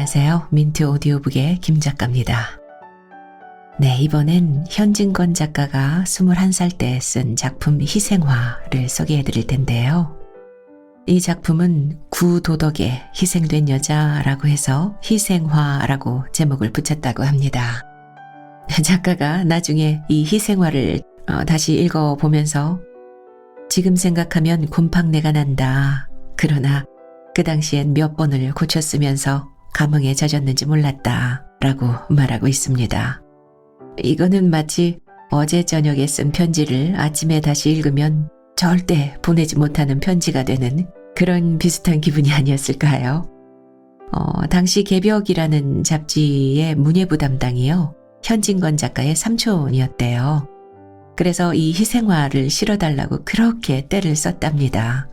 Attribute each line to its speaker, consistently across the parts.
Speaker 1: 안녕하세요. 민트 오디오북의 김 작가입니다. 네, 이번엔 현진건 작가가 21살 때 쓴 작품 희생화를 소개해 드릴 텐데요. 이 작품은 구도덕에 희생된 여자라고 해서 희생화라고 제목을 붙였다고 합니다. 작가가 나중에 이 희생화를 다시 읽어보면서 지금 생각하면 곰팡내가 난다. 그러나 그 당시엔 몇 번을 고쳤으면서 감흥에 젖었는지 몰랐다 라고 말하고 있습니다. 이거는 마치 어제 저녁에 쓴 편지를 아침에 다시 읽으면 절대 보내지 못하는 편지가 되는 그런 비슷한 기분이 아니었을까요? 당시 개벽이라는 잡지의 문예부 담당이요. 현진건 작가의 삼촌이었대요. 그래서 이 희생화를 실어달라고 그렇게 떼를 썼답니다.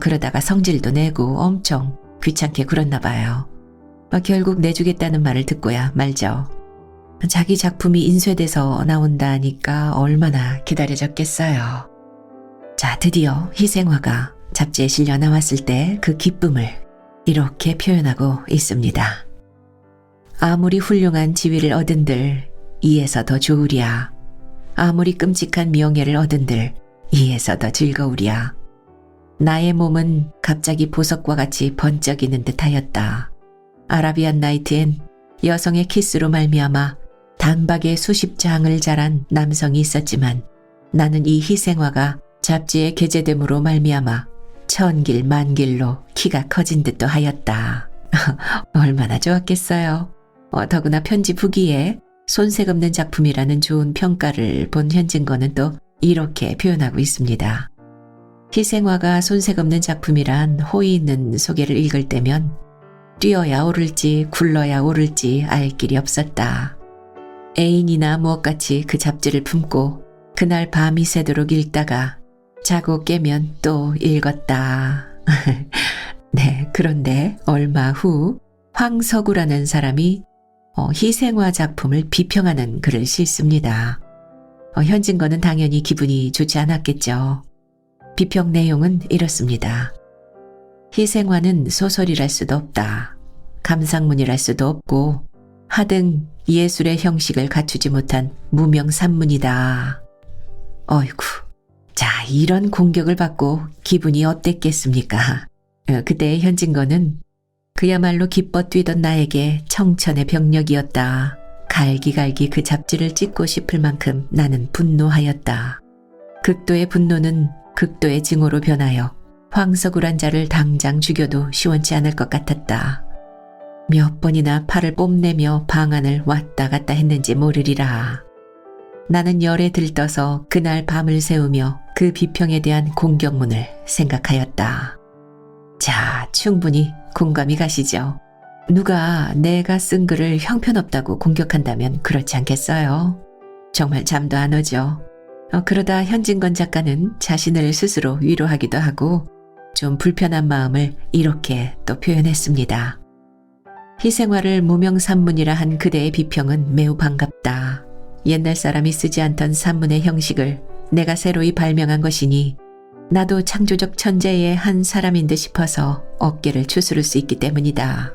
Speaker 1: 그러다가 성질도 내고 엄청 귀찮게 굴었나 봐요. 결국 내주겠다는 말을 듣고야 말죠. 자기 작품이 인쇄돼서 나온다니까 얼마나 기다려졌겠어요. 자, 드디어 희생화가 잡지에 실려 나왔을 때 그 기쁨을 이렇게 표현하고 있습니다. 아무리 훌륭한 지위를 얻은들 이에서 더 좋으랴. 아무리 끔찍한 명예를 얻은들 이에서 더 즐거우랴. 나의 몸은 갑자기 보석과 같이 번쩍이는 듯하였다. 아라비안 나이트엔 여성의 키스로 말미암아 단박에 수십 장을 자란 남성이 있었지만 나는 이 희생화가 잡지에 게재됨으로 말미암아 천길 만길로 키가 커진 듯도 하였다. 얼마나 좋았겠어요. 더구나 편지 후기에 손색 없는 작품이라는 좋은 평가를 본 현진건은 또 이렇게 표현하고 있습니다. 희생화가 손색 없는 작품이란 호의 있는 소개를 읽을 때면 뛰어야 오를지 굴러야 오를지 알 길이 없었다. 애인이나 무엇같이 그 잡지를 품고 그날 밤이 새도록 읽다가 자고 깨면 또 읽었다. 네, 그런데 얼마 후 황석우라는 사람이 희생화 작품을 비평하는 글을 싣습니다. 현진건은 당연히 기분이 좋지 않았겠죠. 비평 내용은 이렇습니다. 희생화는 소설이랄 수도 없다. 감상문이랄 수도 없고 하등 예술의 형식을 갖추지 못한 무명산문이다. 어이구, 자, 이런 공격을 받고 기분이 어땠겠습니까? 그때의 현진건은 그야말로 기뻐 뛰던 나에게 청천의 병력이었다. 갈기갈기 그 잡지를 찍고 싶을 만큼 나는 분노하였다. 극도의 분노는 극도의 증오로 변하여 황석우란 자를 당장 죽여도 시원치 않을 것 같았다. 몇 번이나 팔을 뽐내며 방안을 왔다 갔다 했는지 모르리라. 나는 열에 들떠서 그날 밤을 새우며 그 비평에 대한 공격문을 생각하였다. 자, 충분히 공감이 가시죠? 누가 내가 쓴 글을 형편없다고 공격한다면 그렇지 않겠어요? 정말 잠도 안 오죠. 그러다 현진건 작가는 자신을 스스로 위로하기도 하고 좀 불편한 마음을 이렇게 또 표현했습니다. 희생화를 무명산문이라 한 그대의 비평은 매우 반갑다. 옛날 사람이 쓰지 않던 산문의 형식을 내가 새로이 발명한 것이니 나도 창조적 천재의 한 사람인 듯 싶어서 어깨를 추스를 수 있기 때문이다.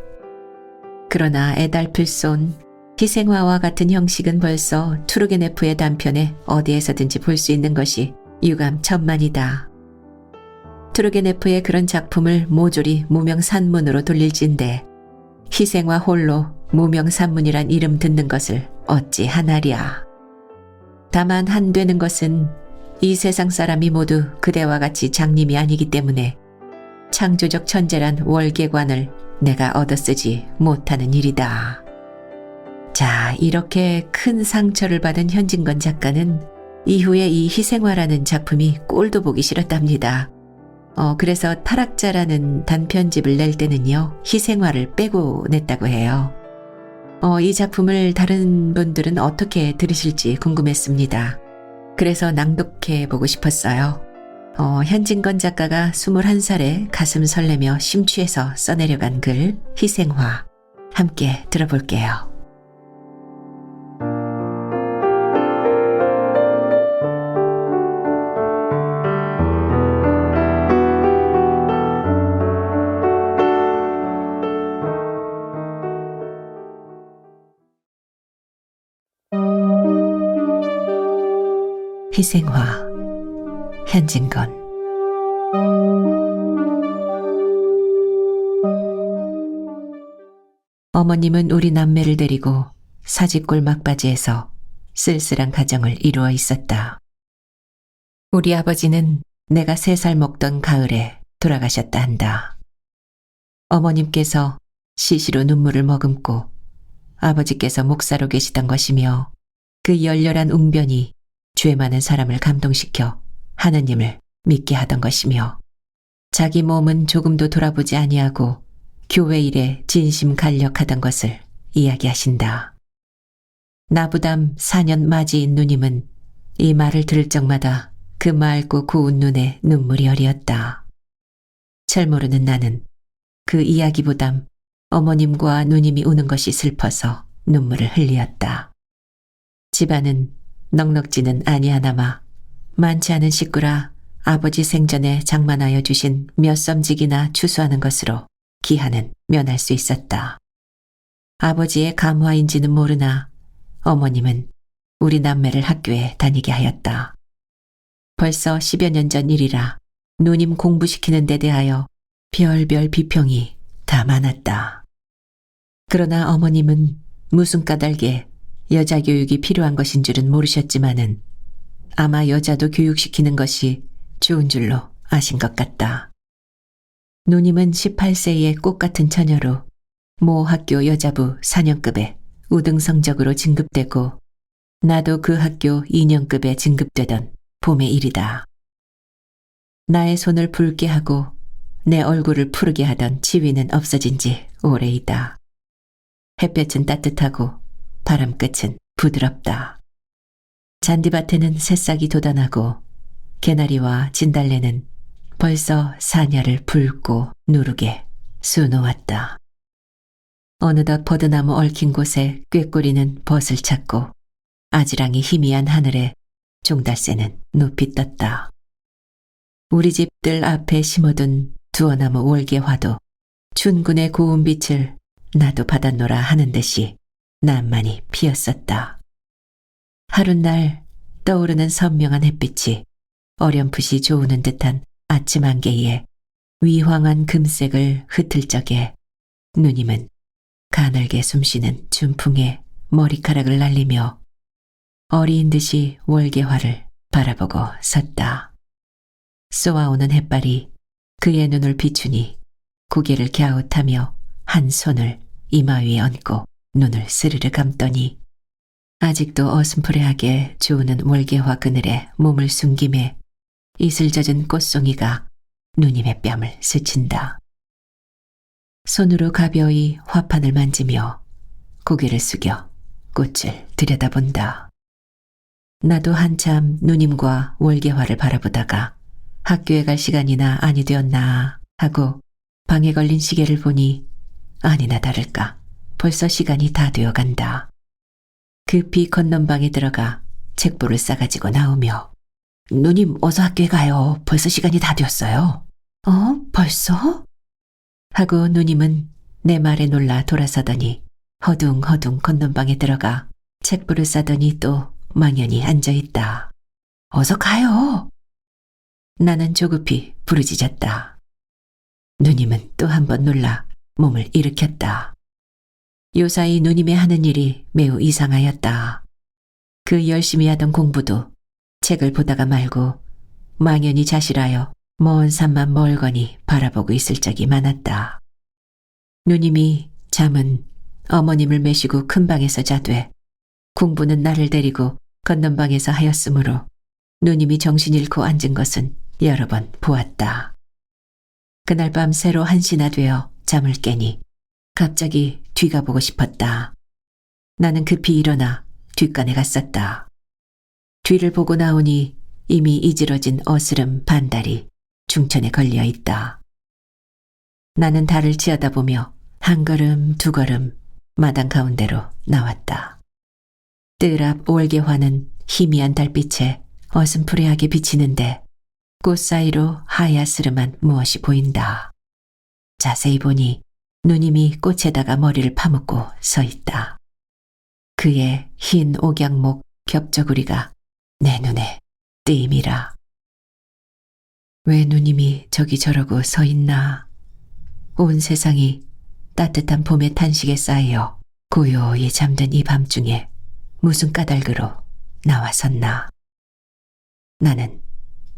Speaker 1: 그러나 에달플손, 희생화와 같은 형식은 벌써 투르게네프의 단편에 어디에서든지 볼 수 있는 것이 유감천만이다. 투르게네프의 그런 작품을 모조리 무명산문으로 돌릴진데 희생화 홀로 무명산문이란 이름 듣는 것을 어찌 하나랴. 다만 한되는 것은 이 세상 사람이 모두 그대와 같이 장님이 아니기 때문에 창조적 천재란 월계관을 내가 얻어쓰지 못하는 일이다. 자, 이렇게 큰 상처를 받은 현진건 작가는 이후에 이 희생화라는 작품이 꼴도 보기 싫었답니다. 그래서 타락자라는 단편집을 낼 때는요, 희생화를 빼고 냈다고 해요. 이 작품을 다른 분들은 어떻게 들으실지 궁금했습니다. 그래서 낭독해 보고 싶었어요. 현진건 작가가 21살에 가슴 설레며 심취해서 써내려간 글 희생화 함께 들어볼게요. 희생화, 현진건. 어머님은 우리 남매를 데리고 사직골 막바지에서 쓸쓸한 가정을 이루어 있었다. 우리 아버지는 내가 3살 먹던 가을에 돌아가셨다 한다. 어머님께서 시시로 눈물을 머금고 아버지께서 목사로 계시던 것이며 그 열렬한 웅변이 죄 많은 사람을 감동시켜 하느님을 믿게 하던 것이며 자기 몸은 조금도 돌아보지 아니하고 교회 일에 진심 간력하던 것을 이야기하신다. 나부담 4년 맞이인 누님은 이 말을 들을 적마다 그 맑고 고운 눈에 눈물이 어리었다. 철 모르는 나는 그 이야기보담 어머님과 누님이 우는 것이 슬퍼서 눈물을 흘리었다. 집안은 넉넉지는 아니하나마 많지 않은 식구라 아버지 생전에 장만하여 주신 몇 섬직이나 추수하는 것으로 기한은 면할 수 있었다. 아버지의 감화인지는 모르나 어머님은 우리 남매를 학교에 다니게 하였다. 벌써 10여 년 전 일이라 누님 공부시키는 데 대하여 별별 비평이 다 많았다. 그러나 어머님은 무슨 까닭에 여자 교육이 필요한 것인 줄은 모르셨지만은 아마 여자도 교육시키는 것이 좋은 줄로 아신 것 같다. 누님은 18세의 꽃같은 처녀로 모 학교 여자부 4년급에 우등 성적으로 진급되고 나도 그 학교 2년급에 진급되던 봄의 일이다. 나의 손을 붉게 하고 내 얼굴을 푸르게 하던 치위는 없어진 지 오래이다. 햇볕은 따뜻하고 바람끝은 부드럽다. 잔디밭에는 새싹이 돋아나고 개나리와 진달래는 벌써 사냐를 붉고 누르게 수놓았다. 어느덧 버드나무 얽힌 곳에 꾀꼬리는 벗을 찾고 아지랑이 희미한 하늘에 종달새는 높이 떴다. 우리 집들 앞에 심어둔 두어나무 월계화도 춘군의 고운 빛을 나도 받았노라 하는 듯이 난만이 피었었다. 하룻날 떠오르는 선명한 햇빛이 어렴풋이 좋으는 듯한 아침 안개에 위황한 금색을 흩을 적에 누님은 가늘게 숨쉬는 준풍에 머리카락을 날리며 어리인 듯이 월계화를 바라보고 섰다. 쏘아오는 햇발이 그의 눈을 비추니 고개를 갸웃하며 한 손을 이마 위에 얹고 눈을 스르르 감더니 아직도 어슴푸레하게 좋으는 월계화 그늘에 몸을 숨김에 이슬 젖은 꽃송이가 누님의 뺨을 스친다. 손으로 가벼이 화판을 만지며 고개를 숙여 꽃을 들여다본다. 나도 한참 누님과 월계화를 바라보다가 학교에 갈 시간이나 아니 되었나 하고 방에 걸린 시계를 보니 아니나 다를까 벌써 시간이 다 되어간다. 급히 건넌방에 들어가 책보를 싸가지고 나오며 누님 어서 학교에 가요. 벌써 시간이 다 되었어요. 벌써? 하고 누님은 내 말에 놀라 돌아서더니 허둥허둥 건넌방에 들어가 책보를 싸더니 또 망연히 앉아있다. 어서 가요. 나는 조급히 부르짖었다. 누님은 또 한 번 놀라 몸을 일으켰다. 요사이 누님의 하는 일이 매우 이상하였다. 그 열심히 하던 공부도 책을 보다가 말고 망연히 자실하여 먼 산만 멀거니 바라보고 있을 적이 많았다. 누님이 잠은 어머님을 메시고 큰 방에서 자되 공부는 나를 데리고 건넌방에서 하였으므로 누님이 정신 잃고 앉은 것은 여러 번 보았다. 그날 밤 새로 1시나 되어 잠을 깨니 갑자기 뒤가 보고 싶었다. 나는 급히 일어나 뒷간에 갔었다. 뒤를 보고 나오니 이미 이지러진 어스름 반달이 중천에 걸려 있다. 나는 달을 치어다보며 한 걸음 두 걸음 마당 가운데로 나왔다. 뜰 앞 월계화는 희미한 달빛에 어슴푸레하게 비치는데 꽃 사이로 하야스름한 무엇이 보인다. 자세히 보니 누님이 꽃에다가 머리를 파묻고 서 있다. 그의 흰 옥양목 겹저구리가 내 눈에 뜨임이라. 왜 누님이 저기 저러고 서 있나. 온 세상이 따뜻한 봄의 탄식에 쌓여 고요히 잠든 이 밤중에 무슨 까닭으로 나와 섰나. 나는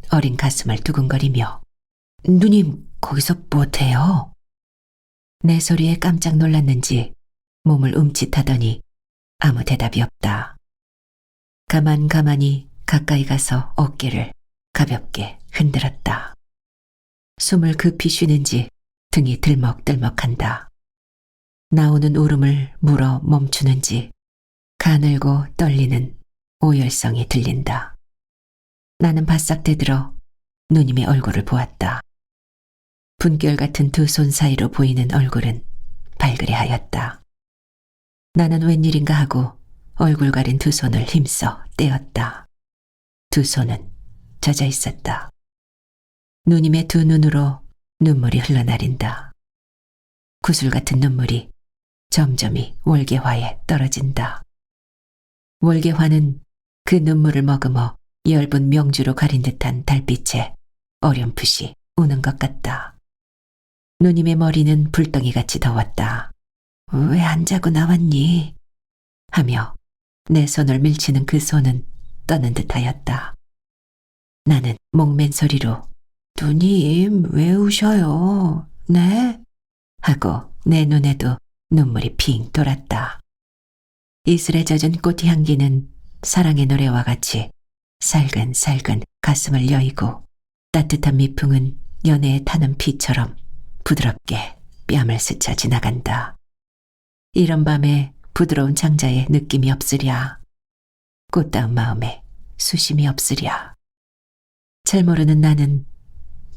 Speaker 1: 어린 가슴을 두근거리며 누님 거기서 뭐해요? 내 소리에 깜짝 놀랐는지 몸을 움찔하더니 아무 대답이 없다. 가만히 가까이 가서 어깨를 가볍게 흔들었다. 숨을 급히 쉬는지 등이 들먹들먹한다. 나오는 울음을 물어 멈추는지 가늘고 떨리는 오열성이 들린다. 나는 바싹 되들어 누님의 얼굴을 보았다. 분결 같은 두 손 사이로 보이는 얼굴은 발그레하였다. 나는 웬일인가 하고 얼굴 가린 두 손을 힘써 떼었다. 두 손은 젖어 있었다. 누님의 두 눈으로 눈물이 흘러내린다. 구슬 같은 눈물이 점점이 월계화에 떨어진다. 월계화는 그 눈물을 머금어 엷은 명주로 가린 듯한 달빛에 어렴풋이 우는 것 같다. 누님의 머리는 불덩이같이 더웠다. 왜 안 자고 나왔니? 하며 내 손을 밀치는 그 손은 떠는 듯하였다. 나는 목맨 소리로 누님 왜 우셔요? 네? 하고 내 눈에도 눈물이 핑 돌았다. 이슬에 젖은 꽃 향기는 사랑의 노래와 같이 살근살근 가슴을 여이고 따뜻한 미풍은 연애에 타는 피처럼 부드럽게 뺨을 스쳐 지나간다. 이런 밤에 부드러운 창자에 느낌이 없으랴. 꽃다운 마음에 수심이 없으랴. 잘 모르는 나는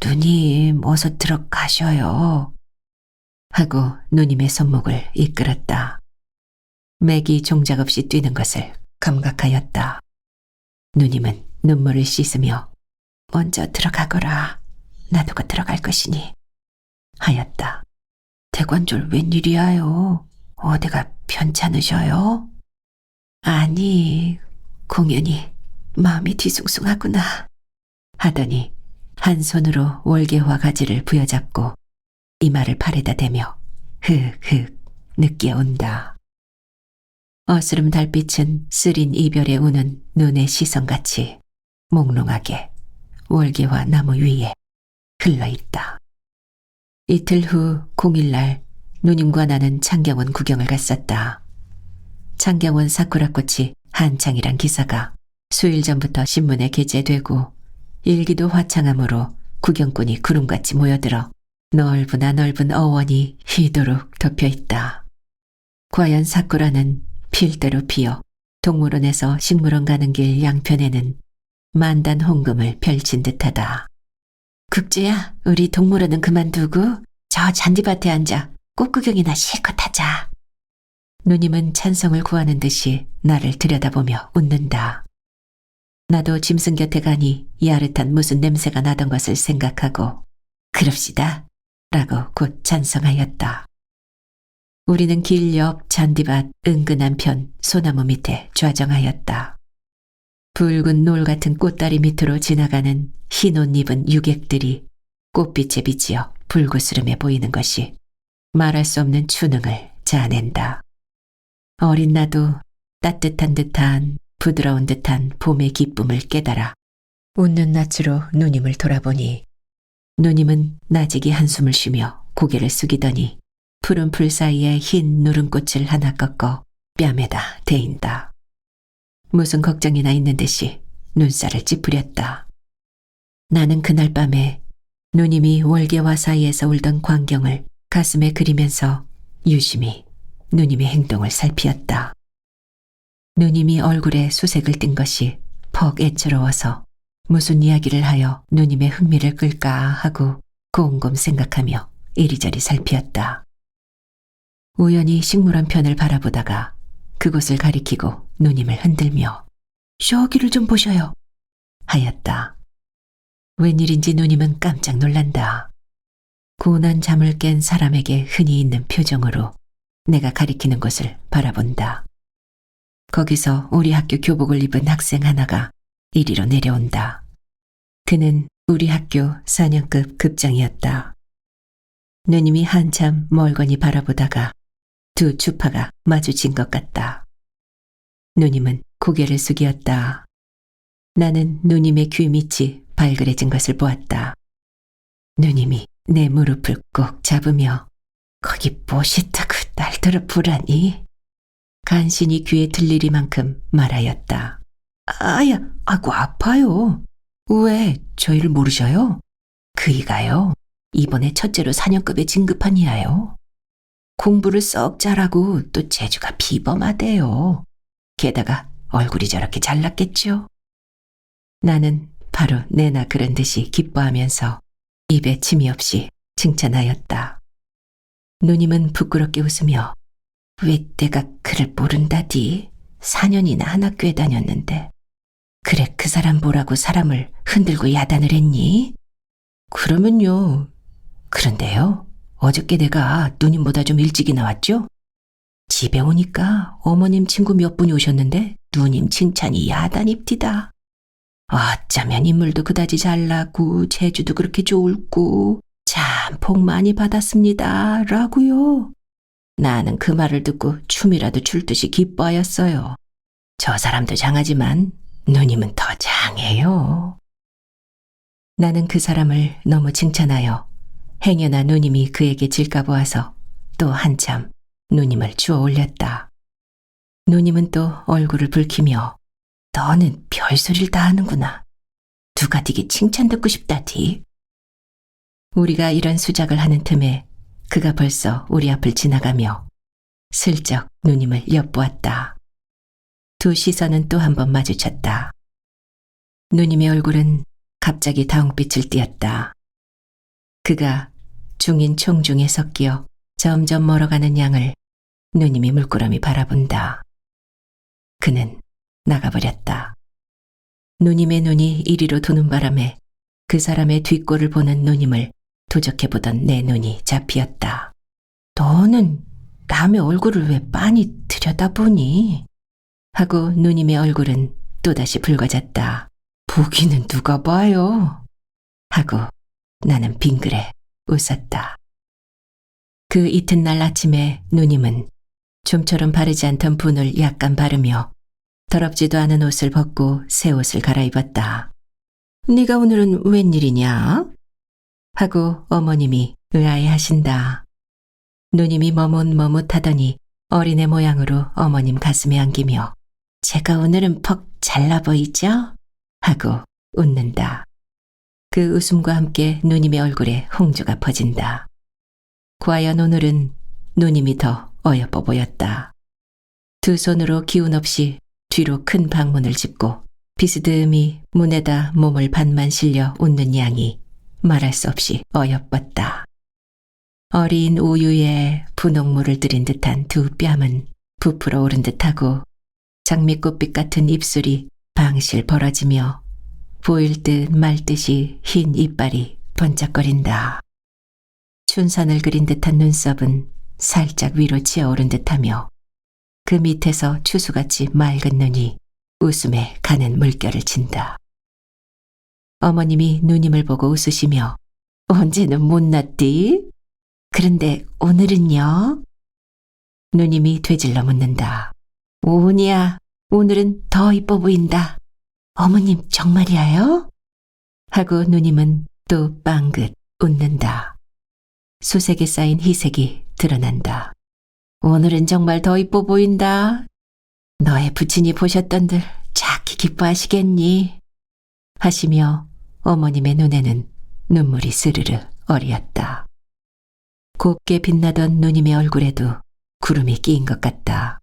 Speaker 1: 누님 어서 들어가셔요 하고 누님의 손목을 이끌었다. 맥이 종작 없이 뛰는 것을 감각하였다. 누님은 눈물을 씻으며 먼저 들어가거라. 놔두고 들어갈 것이니 하였다. 대관절 웬일이야요? 어디가 편찮으셔요? 아니, 공연히 마음이 뒤숭숭하구나 하더니 한 손으로 월계화 가지를 부여잡고 이마를 팔에다 대며 흑흑 느끼어온다. 어스름 달빛은 쓰린 이별에 우는 눈의 시선같이 몽롱하게 월계화 나무 위에 흘러있다. 이틀 후 공일날 누님과 나는 창경원 구경을 갔었다. 창경원 사쿠라꽃이 한창이란 기사가 수일 전부터 신문에 게재되고 일기도 화창하므로 구경꾼이 구름같이 모여들어 넓으나 넓은 어원이 휘도록 덮여있다. 과연 사쿠라는 필대로 피어 동물원에서 식물원 가는 길 양편에는 만단 홍금을 펼친 듯하다. 국주야, 우리 동물원은 그만두고 저 잔디밭에 앉아 꽃구경이나 실컷 하자. 누님은 찬성을 구하는 듯이 나를 들여다보며 웃는다. 나도 짐승 곁에 가니 야릇한 무슨 냄새가 나던 것을 생각하고 그럽시다 라고 곧 찬성하였다. 우리는 길 옆 잔디밭 은근한 편 소나무 밑에 좌정하였다. 붉은 노을 같은 꽃다리 밑으로 지나가는 흰 옷 입은 유객들이 꽃빛에 비치어 불구스름해 보이는 것이 말할 수 없는 추능을 자아낸다. 어린 나도 따뜻한 듯한 부드러운 듯한 봄의 기쁨을 깨달아 웃는 낯으로 누님을 돌아보니 누님은 나직이 한숨을 쉬며 고개를 숙이더니 푸른 풀 사이에 흰 누름꽃을 하나 꺾어 뺨에다 대인다. 무슨 걱정이나 있는 듯이 눈살을 찌푸렸다. 나는 그날 밤에 누님이 월계화 사이에서 울던 광경을 가슴에 그리면서 유심히 누님의 행동을 살피었다. 누님이 얼굴에 수색을 띤 것이 퍽 애처로워서 무슨 이야기를 하여 누님의 흥미를 끌까 하고 곰곰 생각하며 이리저리 살피었다. 우연히 식물원 편을 바라보다가 그곳을 가리키고 누님을 흔들며 저기를 좀 보셔요 하였다. 웬일인지 누님은 깜짝 놀란다. 고운한 잠을 깬 사람에게 흔히 있는 표정으로 내가 가리키는 곳을 바라본다. 거기서 우리 학교 교복을 입은 학생 하나가 이리로 내려온다. 그는 우리 학교 4년급 급장이었다. 누님이 한참 멀거니 바라보다가 두 주파가 마주친 것 같다. 누님은 고개를 숙였다. 나는 누님의 귀 밑이 발그레진 것을 보았다. 누님이 내 무릎을 꼭 잡으며 거기 무엇이다고 날더러 보라니 간신히 귀에 들리리만큼 말하였다. 아야, 아이고 아파요. 왜 저희를 모르셔요? 그이가요. 이번에 첫째로 4년급에 진급한 이하요. 공부를 썩 잘하고 또 재주가 비범하대요. 게다가 얼굴이 저렇게 잘났겠죠? 나는 바로 내나 그런 듯이 기뻐하면서 입에 침이 없이 칭찬하였다. 누님은 부끄럽게 웃으며 왜 내가 그를 모른다디? 4년이나 한 학교에 다녔는데 그래 그 사람 보라고 사람을 흔들고 야단을 했니? 그러면요. 그런데요. 어저께 내가 누님보다 좀 일찍이 나왔죠? 집에 오니까 어머님 친구 몇 분이 오셨는데 누님 칭찬이 야단입디다. 어쩌면 인물도 그다지 잘나고 재주도 그렇게 좋을고 참 복 많이 받았습니다. 라고요. 나는 그 말을 듣고 춤이라도 출 듯이 기뻐하였어요. 저 사람도 장하지만 누님은 더 장해요. 나는 그 사람을 너무 칭찬하여 행여나 누님이 그에게 질까 보아서 또 한참 누님을 주워 올렸다. 누님은 또 얼굴을 붉히며 너는 별소리를 다 하는구나. 누가 네게 칭찬 듣고 싶다디. 우리가 이런 수작을 하는 틈에 그가 벌써 우리 앞을 지나가며 슬쩍 누님을 엿보았다. 두 시선은 또 한 번 마주쳤다. 누님의 얼굴은 갑자기 다홍빛을 띠었다. 그가 중인 총중에 섞여 점점 멀어가는 양을 누님이 물끄러미 바라본다. 그는 나가버렸다. 누님의 눈이 이리로 도는 바람에 그 사람의 뒷골을 보는 누님을 도적해보던 내 눈이 잡히었다. 너는 남의 얼굴을 왜 빤히 들여다보니? 하고 누님의 얼굴은 또다시 붉어졌다. 보기는 누가 봐요? 하고 나는 빙그레 웃었다. 그 이튿날 아침에 누님은 좀처럼 바르지 않던 분을 약간 바르며 더럽지도 않은 옷을 벗고 새 옷을 갈아입었다. 네가 오늘은 웬일이냐? 하고 어머님이 의아해하신다. 누님이 머뭇머뭇하더니 어린애 모양으로 어머님 가슴에 안기며 제가 오늘은 퍽 잘나 보이죠? 하고 웃는다. 그 웃음과 함께 누님의 얼굴에 홍조가 퍼진다. 과연 오늘은 누님이 더 어여뻐 보였다. 두 손으로 기운 없이 뒤로 큰 방문을 짚고 비스듬히 문에다 몸을 반만 실려 웃는 양이 말할 수 없이 어여뻤다. 어린 우유에 분홍물을 들인 듯한 두 뺨은 부풀어 오른 듯하고 장미꽃빛 같은 입술이 방실 벌어지며 보일 듯 말 듯이 흰 이빨이 번쩍거린다. 춘선을 그린 듯한 눈썹은 살짝 위로 치어오른 듯하며 그 밑에서 추수같이 맑은 눈이 웃음에 가는 물결을 친다. 어머님이 누님을 보고 웃으시며 언제는 못났디? 그런데 오늘은요? 누님이 되질러 묻는다. 오냐, 오늘은 더 이뻐 보인다. 어머님 정말이야요? 하고 누님은 또 빵긋 웃는다. 수색에 쌓인 희색이 드러난다. 오늘은 정말 더 이뻐 보인다. 너의 부친이 보셨던들 착히 기뻐하시겠니? 하시며 어머님의 눈에는 눈물이 스르르 어리었다. 곱게 빛나던 누님의 얼굴에도 구름이 끼인 것 같다.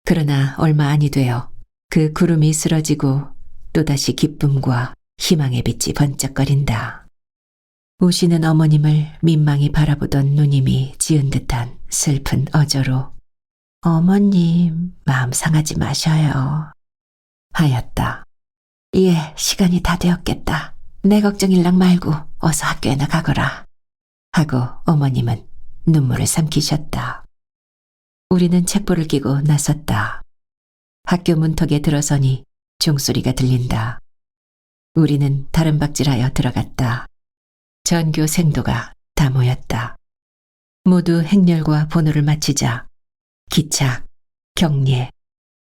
Speaker 1: 그러나 얼마 안이 되어 그 구름이 쓰러지고 또다시 기쁨과 희망의 빛이 번쩍거린다. 우시는 어머님을 민망히 바라보던 누님이 지은 듯한 슬픈 어조로 어머님 마음 상하지 마셔요 하였다. 예, 시간이 다 되었겠다. 내 걱정일랑 말고 어서 학교에나 가거라. 하고 어머님은 눈물을 삼키셨다. 우리는 책보를 끼고 나섰다. 학교 문턱에 들어서니 종소리가 들린다. 우리는 다름박질하여 들어갔다. 전교 생도가 다 모였다. 모두 행렬과 번호를 마치자 기착, 경례,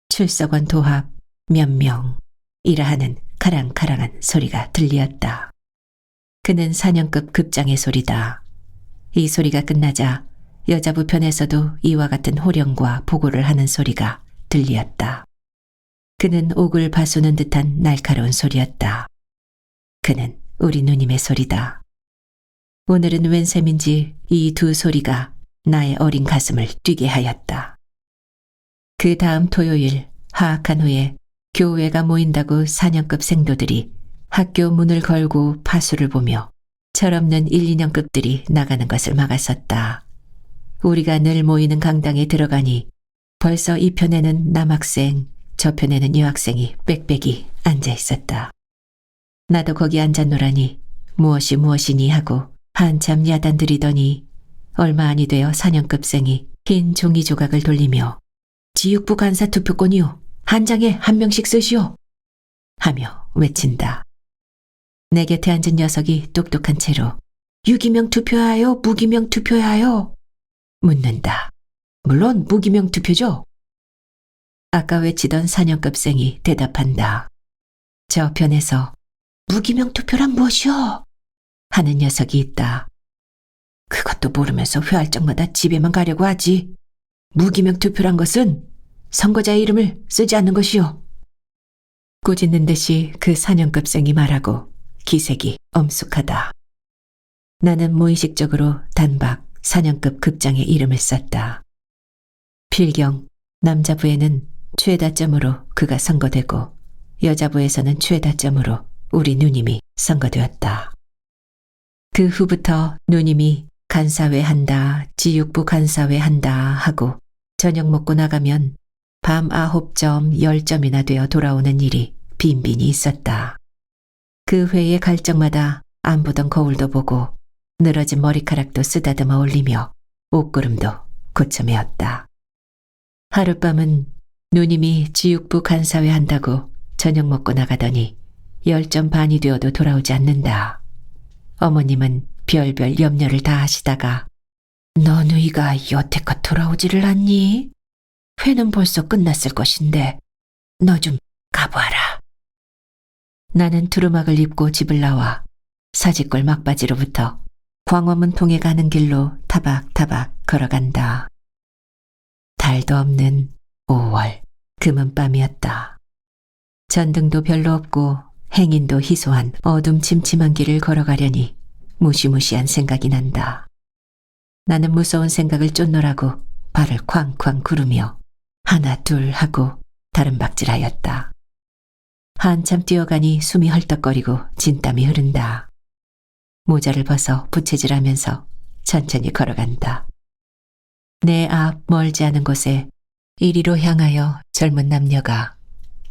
Speaker 1: 출석원 도합, 몇 명이라 하는 카랑카랑한 소리가 들리었다. 그는 4년급 급장의 소리다. 이 소리가 끝나자 여자부 편에서도 이와 같은 호령과 보고를 하는 소리가 들리었다. 그는 옥을 바수는 듯한 날카로운 소리였다. 그는 우리 누님의 소리다. 오늘은 웬 셈인지 이 두 소리가 나의 어린 가슴을 뛰게 하였다. 그 다음 토요일 하악한 후에 교회가 모인다고 4년급 생도들이 학교 문을 걸고 파수를 보며 철없는 1, 2년급들이 나가는 것을 막았었다. 우리가 늘 모이는 강당에 들어가니 벌써 이 편에는 남학생, 저 편에는 여학생이 빽빽이 앉아 있었다. 나도 거기 앉았노라니 무엇이니 하고 한참 야단들이더니 얼마 아니 되어 4년급생이 흰 종이 조각을 돌리며 지육부 간사 투표권이요. 한 장에 한 명씩 쓰시오. 하며 외친다. 내 곁에 앉은 녀석이 똑똑한 채로 유기명 투표하여 무기명 투표하여 묻는다. 물론 무기명 투표죠. 아까 외치던 4년급생이 대답한다. 저 편에서 무기명 투표란 무엇이오? 하는 녀석이 있다. 그것도 모르면서 회할 적마다 집에만 가려고 하지. 무기명 투표란 것은 선거자의 이름을 쓰지 않는 것이오. 꾸짖는 듯이 그 4년급생이 말하고 기색이 엄숙하다. 나는 무의식적으로 단박 4년급 급장의 이름을 썼다. 필경 남자부에는 최다점으로 그가 선거되고 여자부에서는 최다점으로 우리 누님이 선거되었다. 그 후부터 누님이 간사회 한다, 지육부 간사회 한다 하고 저녁 먹고 나가면 밤 9점, 10점이나 되어 돌아오는 일이 빈빈이 있었다. 그 회에 갈 적마다 안 보던 거울도 보고 늘어진 머리카락도 쓰다듬어 올리며 옷구름도 고쳐매었다. 하룻밤은 누님이 지육부 간사회 한다고 저녁 먹고 나가더니 10점 반이 되어도 돌아오지 않는다. 어머님은 별별 염려를 다 하시다가 너 누이가 여태껏 돌아오지를 않니? 회는 벌써 끝났을 것인데 너 좀 가보아라. 나는 두루마기를 입고 집을 나와 사직골 막바지로부터 광화문 통에 가는 길로 타박타박 걸어간다. 달도 없는 5월 금은밤이었다. 전등도 별로 없고 행인도 희소한 어둠침침한 길을 걸어가려니 무시무시한 생각이 난다. 나는 무서운 생각을 쫓노라고 발을 쾅쾅 구르며 하나 둘 하고 다름박질하였다. 한참 뛰어가니 숨이 헐떡거리고 진땀이 흐른다. 모자를 벗어 부채질하면서 천천히 걸어간다. 내 앞 멀지 않은 곳에 이리로 향하여 젊은 남녀가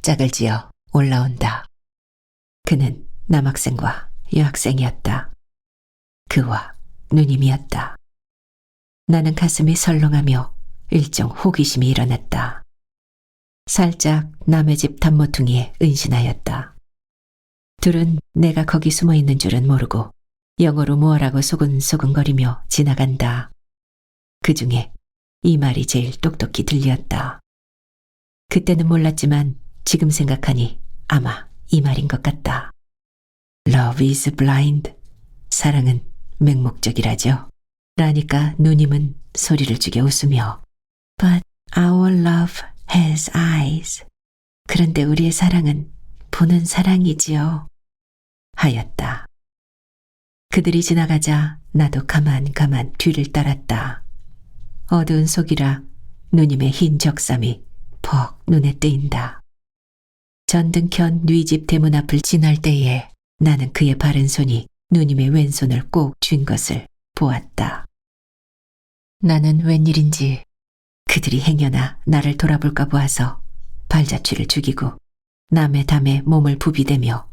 Speaker 1: 짝을 지어 올라온다. 그는 남학생과 여학생이었다. 그와 누님이었다. 나는 가슴이 설렁하며 일종 호기심이 일어났다. 살짝 남의 집 단모퉁이에 은신하였다. 둘은 내가 거기 숨어 있는 줄은 모르고 영어로 무어라고 소근소근거리며 지나간다. 그 중에 이 말이 제일 똑똑히 들렸다. 그때는 몰랐지만 지금 생각하니 아마 이 말인 것 같다. Love is blind. 사랑은 맹목적이라죠. 라니까 누님은 소리를 죽여 웃으며 But our love has eyes. 그런데 우리의 사랑은 보는 사랑이지요. 하였다. 그들이 지나가자 나도 가만 뒤를 따랐다. 어두운 속이라 누님의 흰 적삼이 퍽 눈에 띄인다. 전등 켠 뉘집 대문 앞을 지날 때에 나는 그의 바른 손이 누님의 왼손을 꼭 쥔 것을 보았다. 나는 웬일인지 그들이 행여나 나를 돌아볼까 보아서 발자취를 죽이고 남의 담에 몸을 부비대며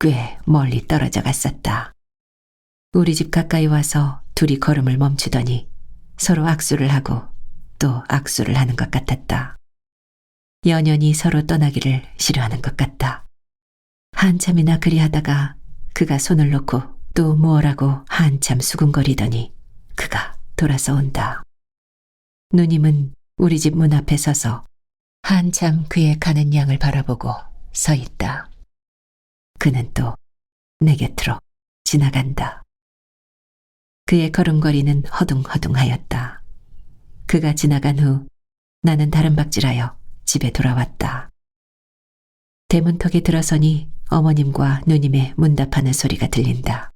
Speaker 1: 꽤 멀리 떨어져 갔었다. 우리 집 가까이 와서 둘이 걸음을 멈추더니 서로 악수를 하고 또 악수를 하는 것 같았다. 연연히 서로 떠나기를 싫어하는 것 같다. 한참이나 그리하다가 그가 손을 놓고 또 무엇라고 한참 수군거리더니 그가 돌아서 온다. 누님은 우리 집 문 앞에 서서 한참 그의 가는 양을 바라보고 서 있다. 그는 또 내 곁으로 지나간다. 그의 걸음걸이는 허둥허둥하였다. 그가 지나간 후 나는 다름박질하여 집에 돌아왔다. 대문턱에 들어서니 어머님과 누님의 문답하는 소리가 들린다.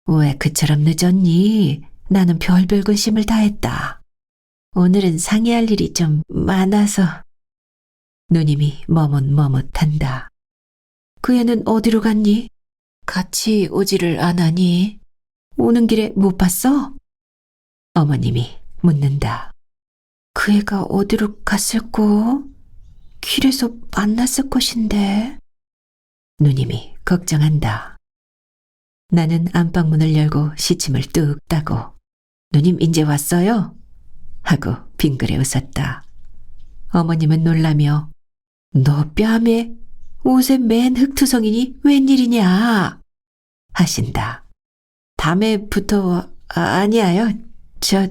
Speaker 1: 왜 그처럼 늦었니? 나는 별별 근심을 다했다. 오늘은 상의할 일이 좀 많아서. 누님이 머뭇머뭇한다. 그 애는 어디로 갔니? 같이 오지를 않았니? 오는 길에 못 봤어? 어머님이 묻는다. 그 애가 어디로 갔을꼬? 길에서 만났을 것인데. 누님이 걱정한다. 나는 안방문을 열고 시침을 뚝 따고 누님 인제 왔어요? 하고 빙그레 웃었다. 어머님은 놀라며 너 뺨에 옷에 맨 흙투성이니 웬일이냐 하신다. 담에 붙어 아니야요. 저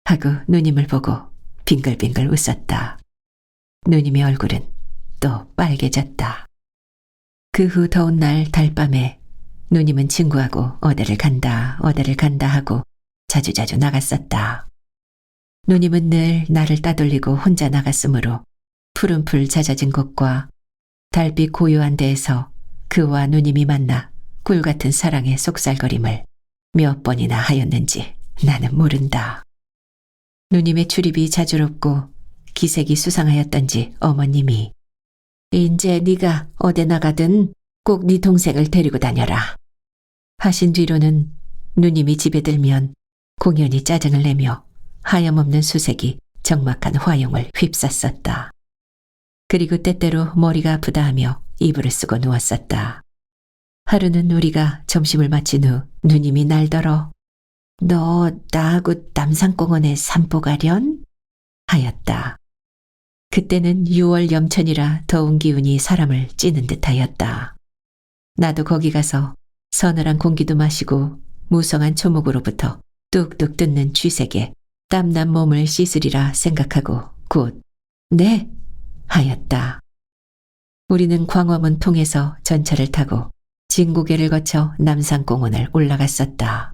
Speaker 1: 하고 누님을 보고 빙글빙글 웃었다. 누님의 얼굴은 또 빨개졌다. 그 후 더운 날 달밤에 누님은 친구하고 어디를 간다 하고 자주자주 나갔었다. 누님은 늘 나를 따돌리고 혼자 나갔으므로 푸른 풀 잦아진 곳과 달빛 고요한 데에서 그와 누님이 만나 꿀같은 사랑의 속살거림을 몇 번이나 하였는지 나는 모른다. 누님의 출입이 자주롭고 기색이 수상하였던지 어머님이 인제 네가 어디 나가든 꼭 네 동생을 데리고 다녀라 하신 뒤로는 누님이 집에 들면 공연히 짜증을 내며 하염없는 수색이 적막한 화용을 휩쌌었다. 그리고 때때로 머리가 아프다 하며 이불을 쓰고 누웠었다. 하루는 우리가 점심을 마친 후 누님이 날더러 너 나하고 남산공원에 산보 가련? 하였다. 그때는 6월 염천이라 더운 기운이 사람을 찌는 듯하였다. 나도 거기 가서 서늘한 공기도 마시고 무성한 초목으로부터 뚝뚝 뜯는 쥐색에 땀난 몸을 씻으리라 생각하고 곧 네 하였다. 우리는 광화문 통해서 전차를 타고 진고개를 거쳐 남산공원을 올라갔었다.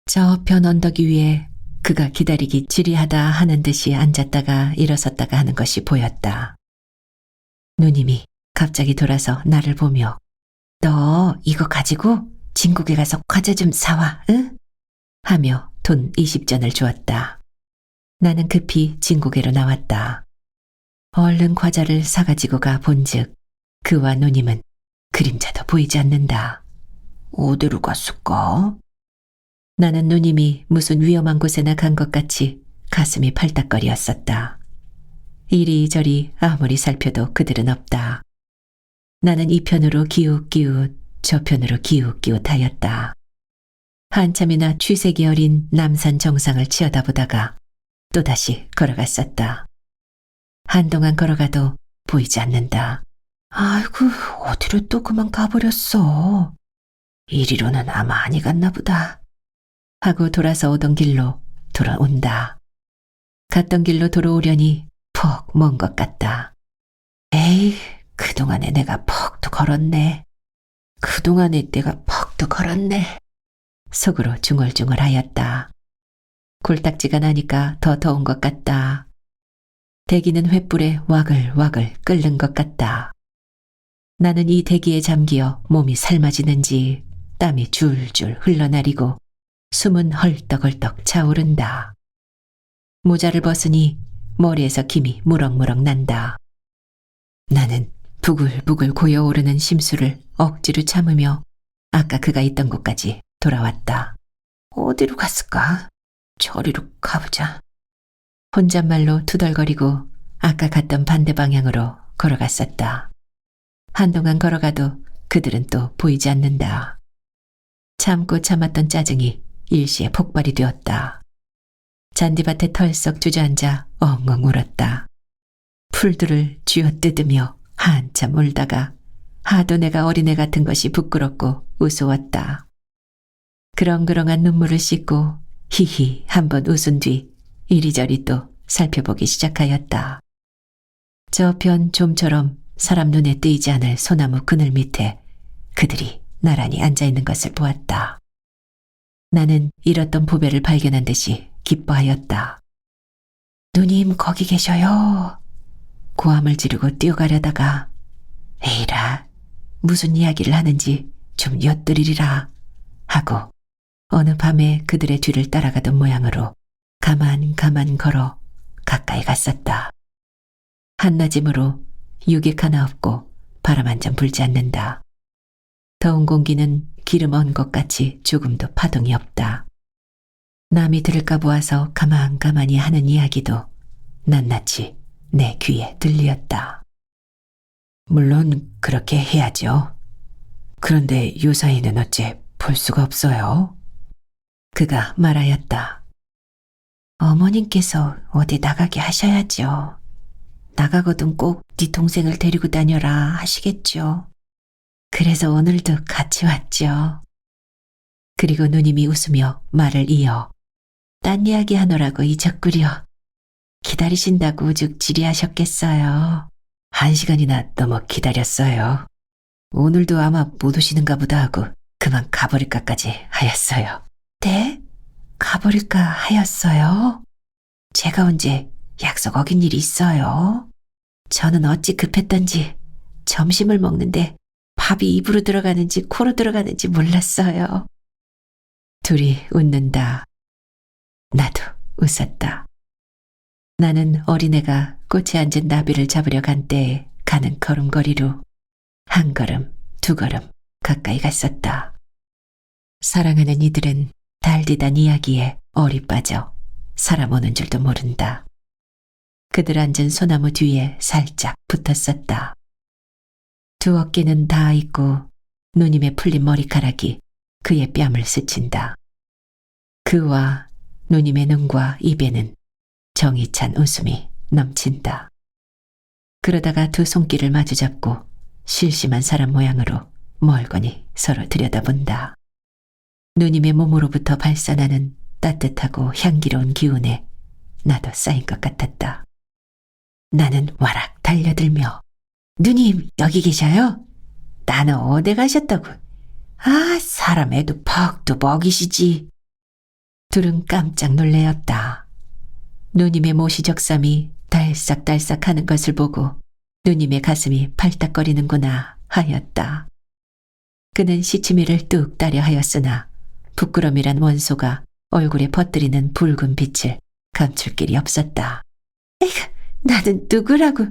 Speaker 1: 저편 언덕 위에 그가 기다리기 지리하다 하는 듯이 앉았다가 일어섰다가 하는 것이 보였다. 누님이 갑자기 돌아서 나를 보며 너 이거 가지고 진국에 가서 과자 좀 사와, 응? 하며 돈 20전을 주었다. 나는 급히 진국에로 나왔다. 얼른 과자를 사가지고 가 본즉 그와 누님은 그림자도 보이지 않는다. 어디로 갔을까? 나는 누님이 무슨 위험한 곳에나 간 것 같이 가슴이 팔딱거리었었다. 이리저리 아무리 살펴도 그들은 없다. 나는 이편으로 기웃기웃 저편으로 기웃기웃 하였다. 한참이나 취색이 어린 남산 정상을 치어다보다가 또다시 걸어갔었다. 한동안 걸어가도 보이지 않는다. 아이고 어디로 또 그만 가버렸어. 이리로는 아마 아니 갔나 보다. 하고 돌아서 오던 길로 돌아온다. 갔던 길로 돌아오려니 퍽 먼 것 같다. 에이, 그동안에 내가 퍽도 걸었네. 그동안에 내가 퍽도 걸었네. 속으로 중얼중얼하였다. 굴딱지가 나니까 더 더운 것 같다. 대기는 횃불에 와글와글 끓는 것 같다. 나는 이 대기에 잠기어 몸이 삶아지는지 땀이 줄줄 흘러내리고 숨은 헐떡헐떡 차오른다. 모자를 벗으니 머리에서 김이 무럭무럭 난다. 나는 부글부글 고여오르는 심수를 억지로 참으며 아까 그가 있던 곳까지 돌아왔다. 어디로 갔을까? 저리로 가보자. 혼잣말로 투덜거리고 아까 갔던 반대 방향으로 걸어갔었다. 한동안 걸어가도 그들은 또 보이지 않는다. 참고 참았던 짜증이 일시에 폭발이 되었다. 잔디밭에 털썩 주저앉아 엉엉 울었다. 풀들을 쥐어뜯으며 한참 울다가 하도 내가 어린애 같은 것이 부끄럽고 우스웠다. 그렁그렁한 눈물을 씻고 히히 한번 웃은 뒤 이리저리 또 살펴보기 시작하였다. 저편 좀처럼 사람 눈에 띄지 않을 소나무 그늘 밑에 그들이 나란히 앉아있는 것을 보았다. 나는 잃었던 부배를 발견한 듯이 기뻐하였다. 누님 거기 계셔요. 고함을 지르고 뛰어가려다가 에이라 무슨 이야기를 하는지 좀 엿들이리라 하고 어느 밤에 그들의 뒤를 따라가던 모양으로 가만 걸어 가까이 갔었다. 한낮이므로 유객 하나 없고 바람 한 점 불지 않는다. 더운 공기는 기름 언 것 같이 조금도 파동이 없다. 남이 들을까 보아서 가만히 하는 이야기도 낱낱이 내 귀에 들리었다. 물론 그렇게 해야죠. 그런데 요사이는 어째 볼 수가 없어요? 그가 말하였다. 어머님께서 어디 나가게 하셔야죠. 나가거든 꼭 네 동생을 데리고 다녀라 하시겠죠. 그래서 오늘도 같이 왔죠. 그리고 누님이 웃으며 말을 이어 딴 이야기 하느라고 잊었구려. 기다리신다고 오죽 지리하셨겠어요. 1시간이나 넘어 기다렸어요. 오늘도 아마 못 오시는가 보다 하고 그만 가버릴까까지 하였어요. 네? 가버릴까 하였어요? 제가 언제 약속 어긴 일이 있어요? 저는 어찌 급했던지 점심을 먹는데 밥이 입으로 들어가는지 코로 들어가는지 몰랐어요. 둘이 웃는다. 나도 웃었다. 나는 어린애가 꽃에 앉은 나비를 잡으려 간 때에 가는 걸음걸이로 한 걸음, 두 걸음 가까이 갔었다. 사랑하는 이들은 달디단 이야기에 얼이 빠져 사람 오는 줄도 모른다. 그들 앉은 소나무 뒤에 살짝 붙었었다. 두 어깨는 닿아 있고 누님의 풀린 머리카락이 그의 뺨을 스친다. 그와 누님의 눈과 입에는 정이 찬 웃음이 넘친다. 그러다가 두 손길을 마주잡고 실심한 사람 모양으로 멀거니 서로 들여다본다. 누님의 몸으로부터 발산하는 따뜻하고 향기로운 기운에 나도 쌓인 것 같았다. 나는 와락 달려들며 누님 여기 계셔요? 나는 어디 가셨다고? 아 사람 애도 퍽도 먹이시지. 둘은 깜짝 놀래었다. 누님의 모시적삼이 달싹달싹 하는 것을 보고 누님의 가슴이 팔딱거리는구나 하였다. 그는 시치미를 뚝 따려 하였으나 부끄럼이란 원소가 얼굴에 퍼뜨리는 붉은 빛을 감출 길이 없었다. 에이그, 나는 누구라고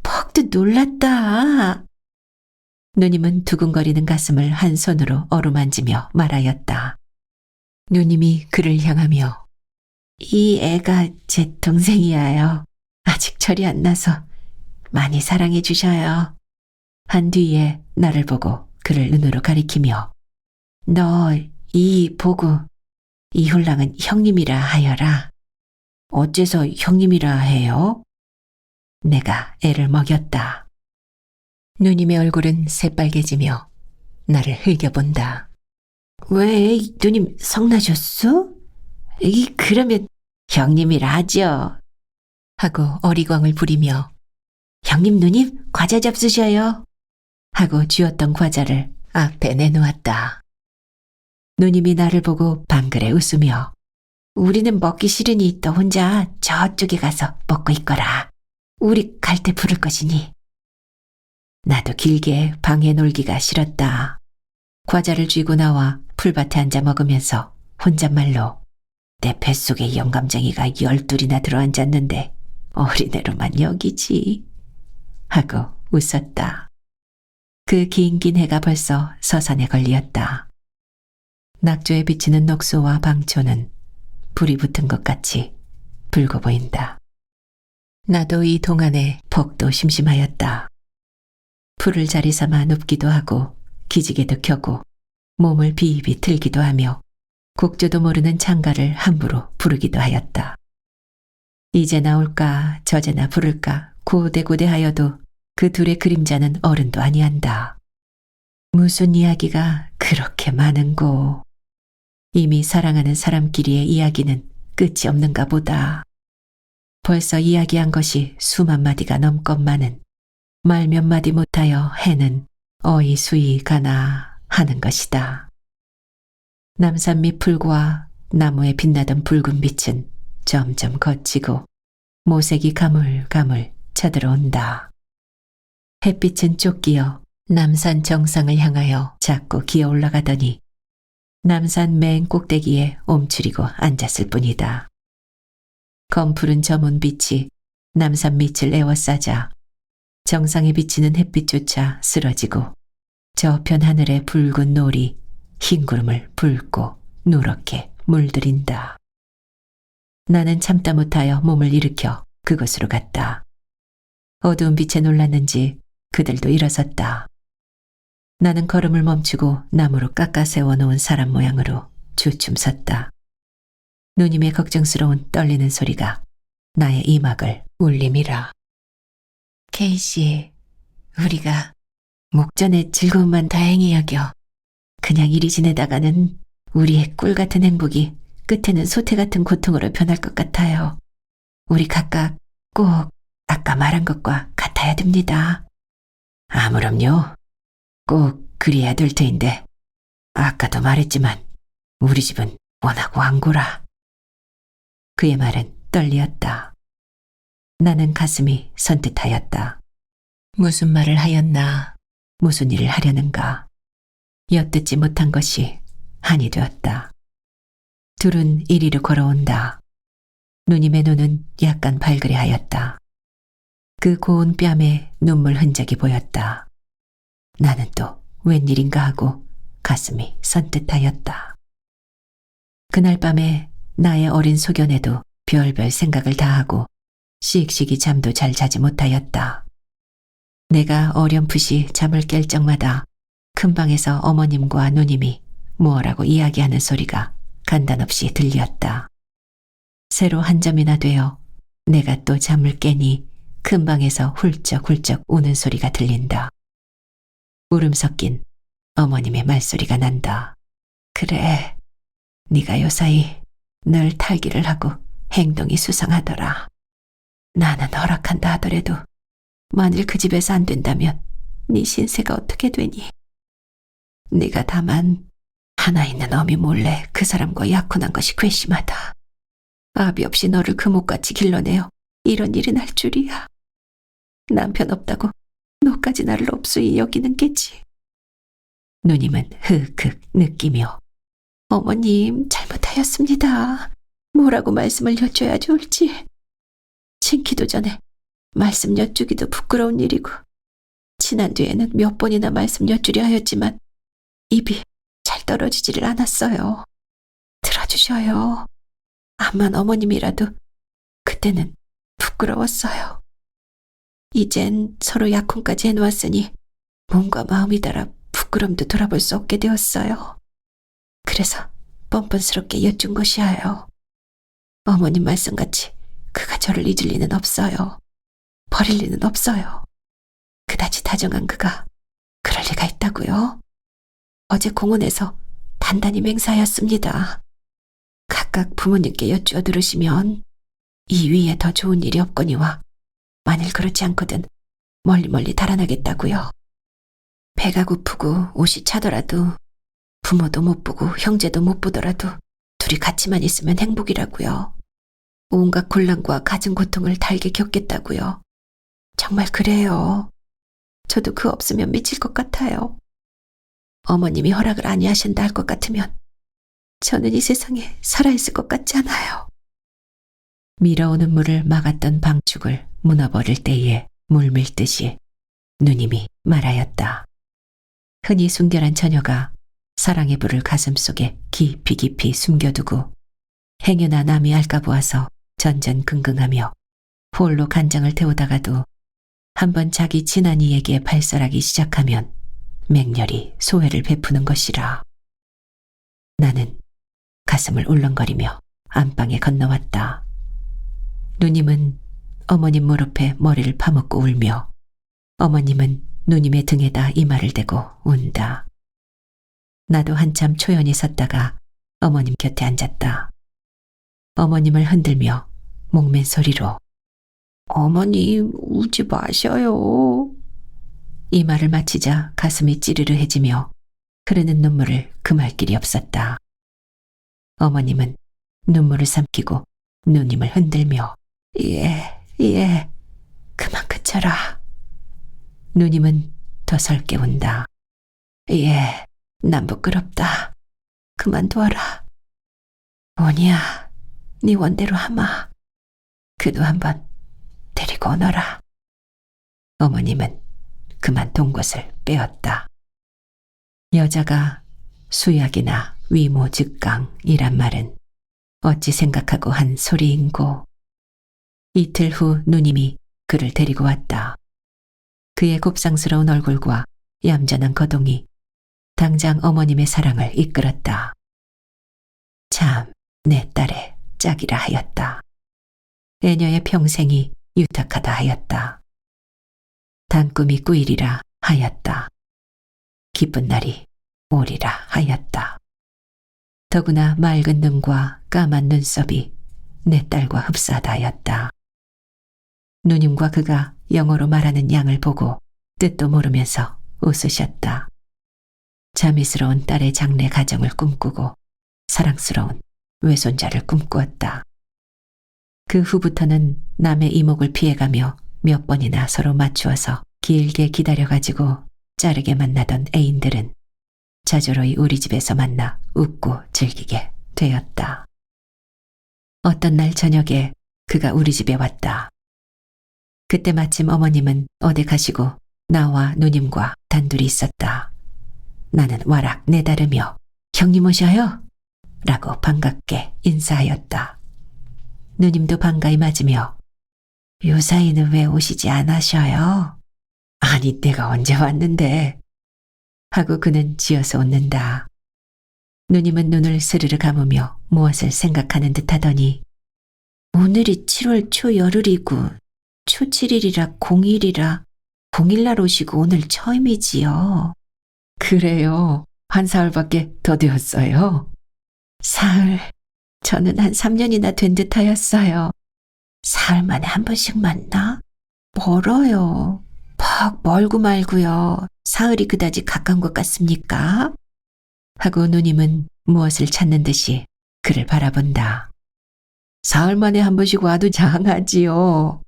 Speaker 1: 퍽도 놀랐다. 누님은 두근거리는 가슴을 한 손으로 어루만지며 말하였다. 누님이 그를 향하며 이 애가 제 동생이에요. 아직 철이 안 나서 많이 사랑해 주셔요. 한 뒤에 나를 보고 그를 눈으로 가리키며 너 이 보고 이 홀랑은 형님이라 하여라. 어째서 형님이라 해요? 내가 애를 먹였다. 누님의 얼굴은 새빨개지며 나를 흘겨본다. 왜 누님 성나셨어? 그러면 형님이라 하죠. 하고 어리광을 부리며 형님 누님 과자 잡수셔요. 하고 쥐었던 과자를 앞에 내놓았다. 누님이 나를 보고 방글에 웃으며 우리는 먹기 싫으니 또 혼자 저쪽에 가서 먹고 있거라. 우리 갈 때 부를 것이니. 나도 길게 방에 놀기가 싫었다. 과자를 쥐고 나와 풀밭에 앉아 먹으면서 혼잣말로 내 뱃속에 영감쟁이가 12이나 들어앉았는데 어린애로만 여기지 하고 웃었다. 그 긴긴 해가 벌써 서산에 걸리었다. 낙조에 비치는 녹소와 방초는 불이 붙은 것 같이 붉어 보인다. 나도 이 동안에 퍽도 심심하였다. 풀을 자리 삼아 눕기도 하고 기지개도 켜고 몸을 비입이 틀기도 하며 곡조도 모르는 창가를 함부로 부르기도 하였다. 이제 나올까 저제나 부를까 고대고대하여도 그 둘의 그림자는 어른도 아니한다. 무슨 이야기가 그렇게 많은고. 이미 사랑하는 사람끼리의 이야기는 끝이 없는가 보다. 벌써 이야기한 것이 수만 마디가 넘건만은 말 몇 마디 못하여 해는 어이 수이 가나 하는 것이다. 남산 밑 풀과 나무에 빛나던 붉은 빛은 점점 걷히고 모색이 가물가물 쳐들어온다. 햇빛은 쫓기어 남산 정상을 향하여 자꾸 기어 올라가더니 남산 맨 꼭대기에 옴츠리고 앉았을 뿐이다. 검푸른 저문 빛이 남산 밑을 에워싸자 정상에 비치는 햇빛조차 쓰러지고 저편 하늘의 붉은 노을이 흰 구름을 붉고 누렇게 물들인다. 나는 참다 못하여 몸을 일으켜 그곳으로 갔다. 어두운 빛에 놀랐는지 그들도 일어섰다. 나는 걸음을 멈추고 나무로 깎아 세워놓은 사람 모양으로 주춤 섰다. 누님의 걱정스러운 떨리는 소리가 나의 이막을 울림이라. 케이씨, 우리가 목전의 즐거움만 다행히 여겨 그냥 이리 지내다가는 우리의 꿀 같은 행복이 끝에는 소태 같은 고통으로 변할 것 같아요. 우리 각각 꼭 아까 말한 것과 같아야 됩니다. 아무렴요. 꼭 그리야 될 터인데 아까도 말했지만 우리 집은 워낙 완고라. 그의 말은 떨리었다. 나는 가슴이 선뜻하였다. 무슨 말을 하였나, 무슨 일을 하려는가. 엿듣지 못한 것이 한이 되었다. 둘은 이리로 걸어온다. 누님의 눈은 약간 발그레하였다. 그 고운 뺨에 눈물 흔적이 보였다. 나는 또 웬일인가 하고 가슴이 선뜻하였다. 그날 밤에 나의 어린 소견에도 별별 생각을 다하고 씩씩이 잠도 잘 자지 못하였다. 내가 어렴풋이 잠을 깰 적마다 큰방에서 어머님과 누님이 무엇라고 이야기하는 소리가 간단없이 들렸다. 새로 한 점이나 되어 내가 또 잠을 깨니 큰방에서 훌쩍훌쩍 우는 소리가 들린다. 울음 섞인 어머님의 말소리가 난다. 그래, 네가 요사이 늘 탈기를 하고 행동이 수상하더라. 나는 허락한다 하더라도 만일 그 집에서 안 된다면 네 신세가 어떻게 되니? 네가 다만 하나 있는 어미 몰래 그 사람과 약혼한 것이 괘씸하다. 아비 없이 너를 금옥같이 길러내어 이런 일이 날 줄이야. 남편 없다고 너까지 나를 업소히 여기는 게지. 누님은 흑흑 느끼며 어머님 잘못하였습니다. 뭐라고 말씀을 여쭤야 좋을지. 친기도 전에 말씀 여쭈기도 부끄러운 일이고 지난 뒤에는 몇 번이나 말씀 여쭈려 하였지만 입이 잘 떨어지지를 않았어요. 들어주셔요. 암만 어머님이라도 그때는 부끄러웠어요. 이젠 서로 약혼까지 해놓았으니 몸과 마음이 달아 부끄럼도 돌아볼 수 없게 되었어요. 그래서 뻔뻔스럽게 여쭌 것이에요. 어머님 말씀같이 그가 저를 잊을 리는 없어요. 버릴 리는 없어요. 그다지 다정한 그가 그럴 리가 있다고요? 어제 공원에서 단단히 맹세하였습니다. 각각 부모님께 여쭈어 들으시면 이 위에 더 좋은 일이 없거니와 만일 그렇지 않거든 멀리 달아나겠다고요. 배가 고프고 옷이 차더라도 부모도 못 보고 형제도 못 보더라도 둘이 같이만 있으면 행복이라고요. 온갖 곤란과 갖은 고통을 달게 겪겠다고요. 정말 그래요. 저도 그 없으면 미칠 것 같아요. 어머님이 허락을 아니하신다 할 것 같으면 저는 이 세상에 살아있을 것 같지 않아요. 밀어오는 물을 막았던 방축을 무너버릴 때에 물밀듯이 누님이 말하였다. 흔히 순결한 처녀가 사랑의 불을 가슴속에 깊이 숨겨두고 행여나 남이 알까 보아서 전전긍긍하며 홀로 간장을 태우다가도 한번 자기 친한 이에게 발설하기 시작하면 맹렬히 소회를 베푸는 것이라. 나는 가슴을 울렁거리며 안방에 건너왔다. 누님은 어머님 무릎에 머리를 파묻고 울며 어머님은 누님의 등에다 이마를 대고 운다. 나도 한참 초연히 섰다가 어머님 곁에 앉았다. 어머님을 흔들며 목맨 소리로 어머님 우지 마셔요. 이 말을 마치자 가슴이 찌르르해지며 흐르는 눈물을 금할 길이 없었다. 어머님은 눈물을 삼키고 누님을 흔들며 예, 그만 그쳐라. 누님은 더 설게 운다. 예, 난 부끄럽다. 그만둬라. 오니야, 네 원대로 하마. 그도 한번 데리고 오너라. 어머님은 그만 동것을 빼었다. 여자가 수약이나 위모즉강이란 말은 어찌 생각하고 한 소리인고. 이틀 후 누님이 그를 데리고 왔다. 그의 곱상스러운 얼굴과 얌전한 거동이 당장 어머님의 사랑을 이끌었다. 참, 내 딸의 짝이라 하였다. 애녀의 평생이 유탁하다 하였다. 단꿈이 꾸이리라 하였다. 기쁜 날이 오리라 하였다. 더구나 맑은 눈과 까만 눈썹이 내 딸과 흡사하다 하였다. 누님과 그가 영어로 말하는 양을 보고 뜻도 모르면서 웃으셨다. 자미스러운 딸의 장래 가정을 꿈꾸고 사랑스러운 외손자를 꿈꾸었다. 그 후부터는 남의 이목을 피해가며 몇 번이나 서로 맞추어서 길게 기다려가지고 짜르게 만나던 애인들은 자주로이 우리 집에서 만나 웃고 즐기게 되었다. 어떤 날 저녁에 그가 우리 집에 왔다. 그때 마침 어머님은 어디 가시고 나와 누님과 단둘이 있었다. 나는 와락 내다르며 형님 오셔요? 라고 반갑게 인사하였다. 누님도 반가이 맞으며 요사이는 왜 오시지 않으셔요? 아니 내가 언제 왔는데 하고 그는 지어서 웃는다. 누님은 눈을 스르르 감으며 무엇을 생각하는 듯하더니 오늘이 7월 초열흘이고 초 7일이라 0일이라 0일날 오시고 오늘 처음이지요. 그래요. 한 사흘밖에 더 되었어요. 사흘. 저는 한 3년이나 된 듯하였어요. 사흘 만에 한 번씩 만나? 멀어요. 퍽 멀고 말고요. 사흘이 그다지 가까운 것 같습니까? 하고 누님은 무엇을 찾는 듯이 그를 바라본다. 사흘 만에 한 번씩 와도 장하지요.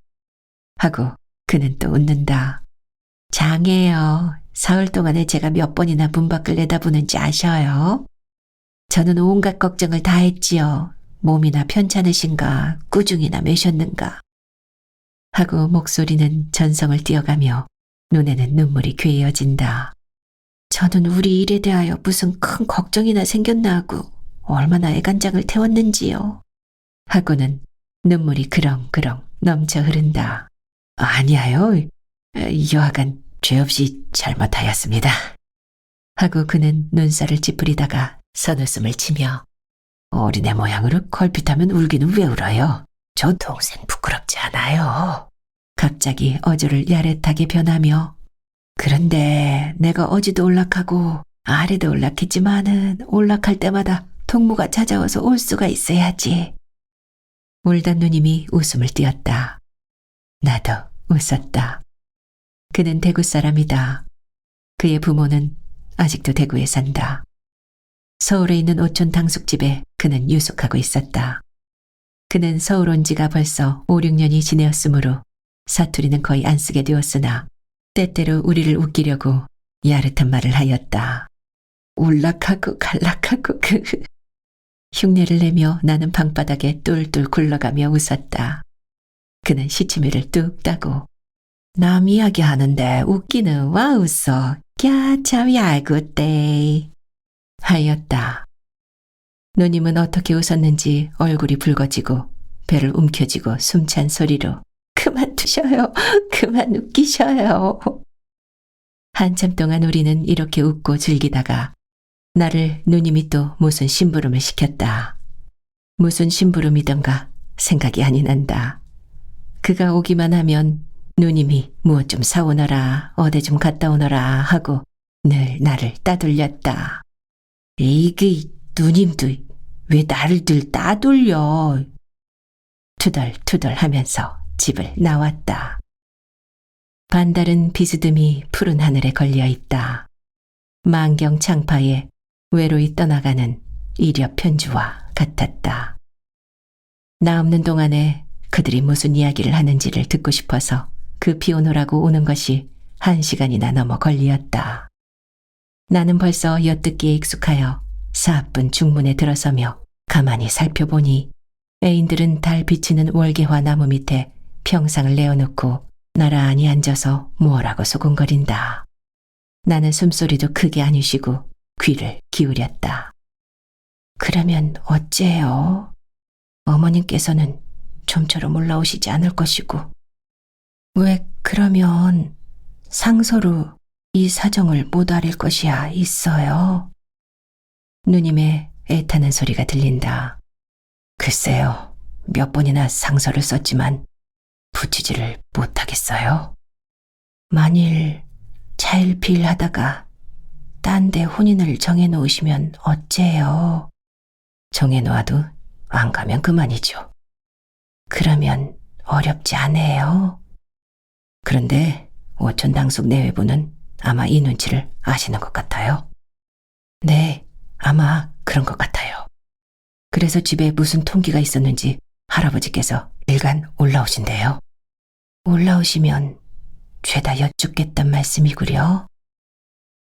Speaker 1: 하고 그는 또 웃는다. 장해요. 사흘 동안에 제가 몇 번이나 문 밖을 내다보는지 아셔요? 저는 온갖 걱정을 다 했지요. 몸이나 편찮으신가, 꾸중이나 매셨는가. 하고 목소리는 전성을 띄어가며 눈에는 눈물이 괴어진다. 저는 우리 일에 대하여 무슨 큰 걱정이나 생겼나 하고 얼마나 애간장을 태웠는지요. 하고는 눈물이 그렁그렁 넘쳐 흐른다. 아니야요. 여하간 죄 없이 잘못하였습니다. 하고 그는 눈살을 찌푸리다가 선웃음을 치며 어린애 모양으로 걸핏하면 울기는 왜 울어요? 저 동생 부끄럽지 않아요. 갑자기 어조를 야릇하게 변하며 그런데 내가 어지도 올락하고 아래도 올락했지만은 올락할 때마다 동무가 찾아와서 올 수가 있어야지. 울던 누님이 웃음을 띄었다. 나도 웃었다. 그는 대구 사람이다. 그의 부모는 아직도 대구에 산다. 서울에 있는 오촌 당숙집에 그는 유숙하고 있었다. 그는 서울 온 지가 벌써 5, 6년이 지내었으므로 사투리는 거의 안 쓰게 되었으나 때때로 우리를 웃기려고 야릇한 말을 하였다. 울락하고 갈락하고 흉내를 내며 나는 방바닥에 똘똘 굴러가며 웃었다. 그는 시치미를 뚝 따고 남 이야기하는데 웃기는 와 웃어. 야 참 얄궂대 하였다. 누님은 어떻게 웃었는지 얼굴이 붉어지고 배를 움켜쥐고 숨찬 소리로 그만두셔요. 그만 웃기셔요. 한참 동안 우리는 이렇게 웃고 즐기다가 나를 누님이 또 무슨 심부름을 시켰다. 무슨 심부름이던가 생각이 아니 난다. 그가 오기만 하면 누님이 무엇 좀 사오너라, 어디 좀 갔다 오너라 하고 늘 나를 따돌렸다. 에이그 누님도 왜 나를 늘 따돌려. 투덜투덜 하면서 집을 나왔다. 반달은 비스듬히 푸른 하늘에 걸려 있다. 만경창파에 외로이 떠나가는 이력 편주와 같았다. 나 없는 동안에 그들이 무슨 이야기를 하는지를 듣고 싶어서 급히 오느라고 오는 것이 1시간이나 넘어 걸리었다. 나는 벌써 엿듣기에 익숙하여 사뿐 중문에 들어서며 가만히 살펴보니 애인들은 달 비치는 월계화 나무 밑에 평상을 내어놓고 나란히 앉아서 무엇라고 소곤거린다. 나는 숨소리도 크게 안 쉬고 귀를 기울였다. 그러면 어째요? 어머님께서는 좀처럼 올라오시지 않을 것이고. 왜 그러면 상서로 이 사정을 못 아릴 것이야 있어요? 누님의 애타는 소리가 들린다. 글쎄요, 몇 번이나 상서를 썼지만 붙이지를 못하겠어요. 만일 차일피일하다가 딴 데 혼인을 정해놓으시면 어째요? 정해놓아도 안 가면 그만이죠. 그러면 어렵지 않아요? 그런데 오촌당숙 내외부는 아마 이 눈치를 아시는 것 같아요. 네, 아마 그런 것 같아요. 그래서 집에 무슨 통기가 있었는지 할아버지께서 일간 올라오신대요. 올라오시면 죄다 여쭙겠단 말씀이구려.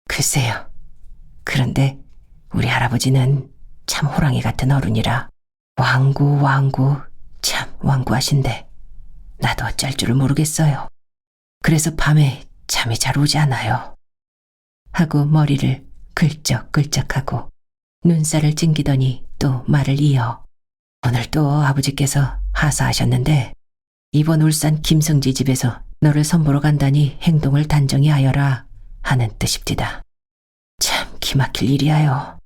Speaker 1: 글쎄요. 그런데 우리 할아버지는 참 호랑이 같은 어른이라 왕구 참 왕구하신데 나도 어쩔 줄을 모르겠어요. 그래서 밤에 잠이 잘 오지 않아요. 하고 머리를 긁적긁적하고 눈살을 찡기더니 또 말을 이어 오늘 또 아버지께서 하사하셨는데 이번 울산 김성지 집에서 너를 선보러 간다니 행동을 단정히 하여라 하는 뜻입디다. 참 기막힐 일이야요.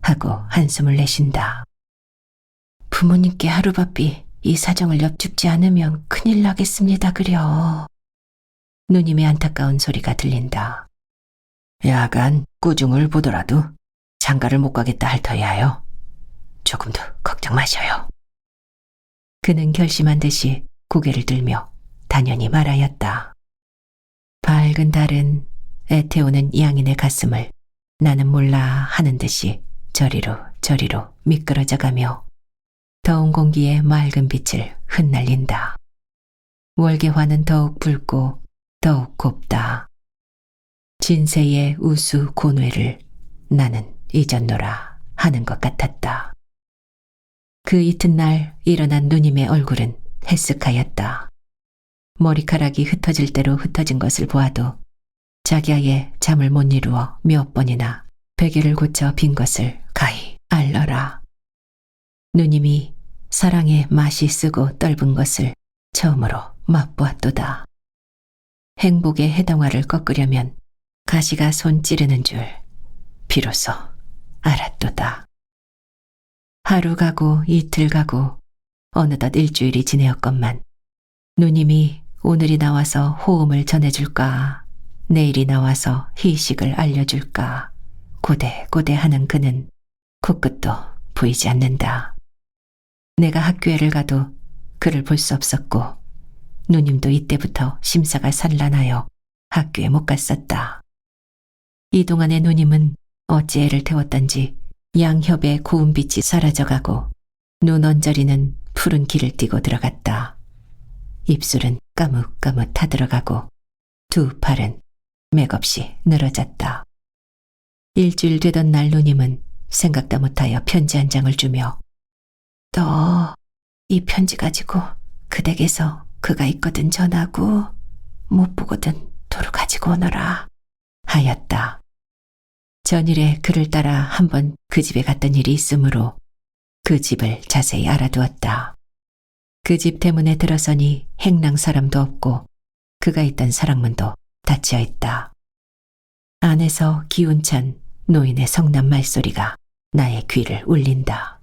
Speaker 1: 하고 한숨을 내쉰다. 부모님께 하루바삐 이 사정을 엿줍지 않으면 큰일 나겠습니다 그려. 누님의 안타까운 소리가 들린다. 야간 꾸중을 보더라도 장가를 못 가겠다 할 터야요. 조금도 걱정 마셔요. 그는 결심한 듯이 고개를 들며 단연히 말하였다. 밝은 달은 애태우는 양인의 가슴을 나는 몰라 하는 듯이 저리로 미끄러져가며 더운 공기에 맑은 빛을 흩날린다. 월계화는 더욱 붉고 더욱 곱다. 진세의 우수 고뇌를 나는 잊었노라 하는 것 같았다. 그 이튿날 일어난 누님의 얼굴은 해쓱하였다. 머리카락이 흩어질 대로 흩어진 것을 보아도 자기야의 잠을 못 이루어 몇 번이나 베개를 고쳐 빈 것을 가히 알러라. 누님이 사랑의 맛이 쓰고 떫은 것을 처음으로 맛보았도다. 행복의 해당화를 꺾으려면 가시가 손 찌르는 줄 비로소 알았도다. 하루 가고 이틀 가고 어느덧 일주일이 지내었건만 누님이 오늘이 나와서 호음을 전해줄까 내일이 나와서 희식을 알려줄까 고대고대하는 그는 코끝도 보이지 않는다. 내가 학교에를 가도 그를 볼 수 없었고 누님도 이때부터 심사가 산란하여 학교에 못 갔었다. 이동안의 누님은 어찌 애를 태웠던지 양협의 고운 빛이 사라져가고 눈 언저리는 푸른 길을 띠고 들어갔다. 입술은 까뭇까뭇 타들어가고 두 팔은 맥없이 늘어졌다. 일주일 되던 날 누님은 생각도 못하여 편지 한 장을 주며 너 이 편지 가지고 그 댁에서 그가 있거든 전하고 못 보거든 도로 가지고 오너라 하였다. 전일에 그를 따라 한번 그 집에 갔던 일이 있으므로 그 집을 자세히 알아두었다. 그 집 대문에 들어서니 행랑 사람도 없고 그가 있던 사랑문도 닫혀 있다. 안에서 기운찬 노인의 성난 말소리가 나의 귀를 울린다.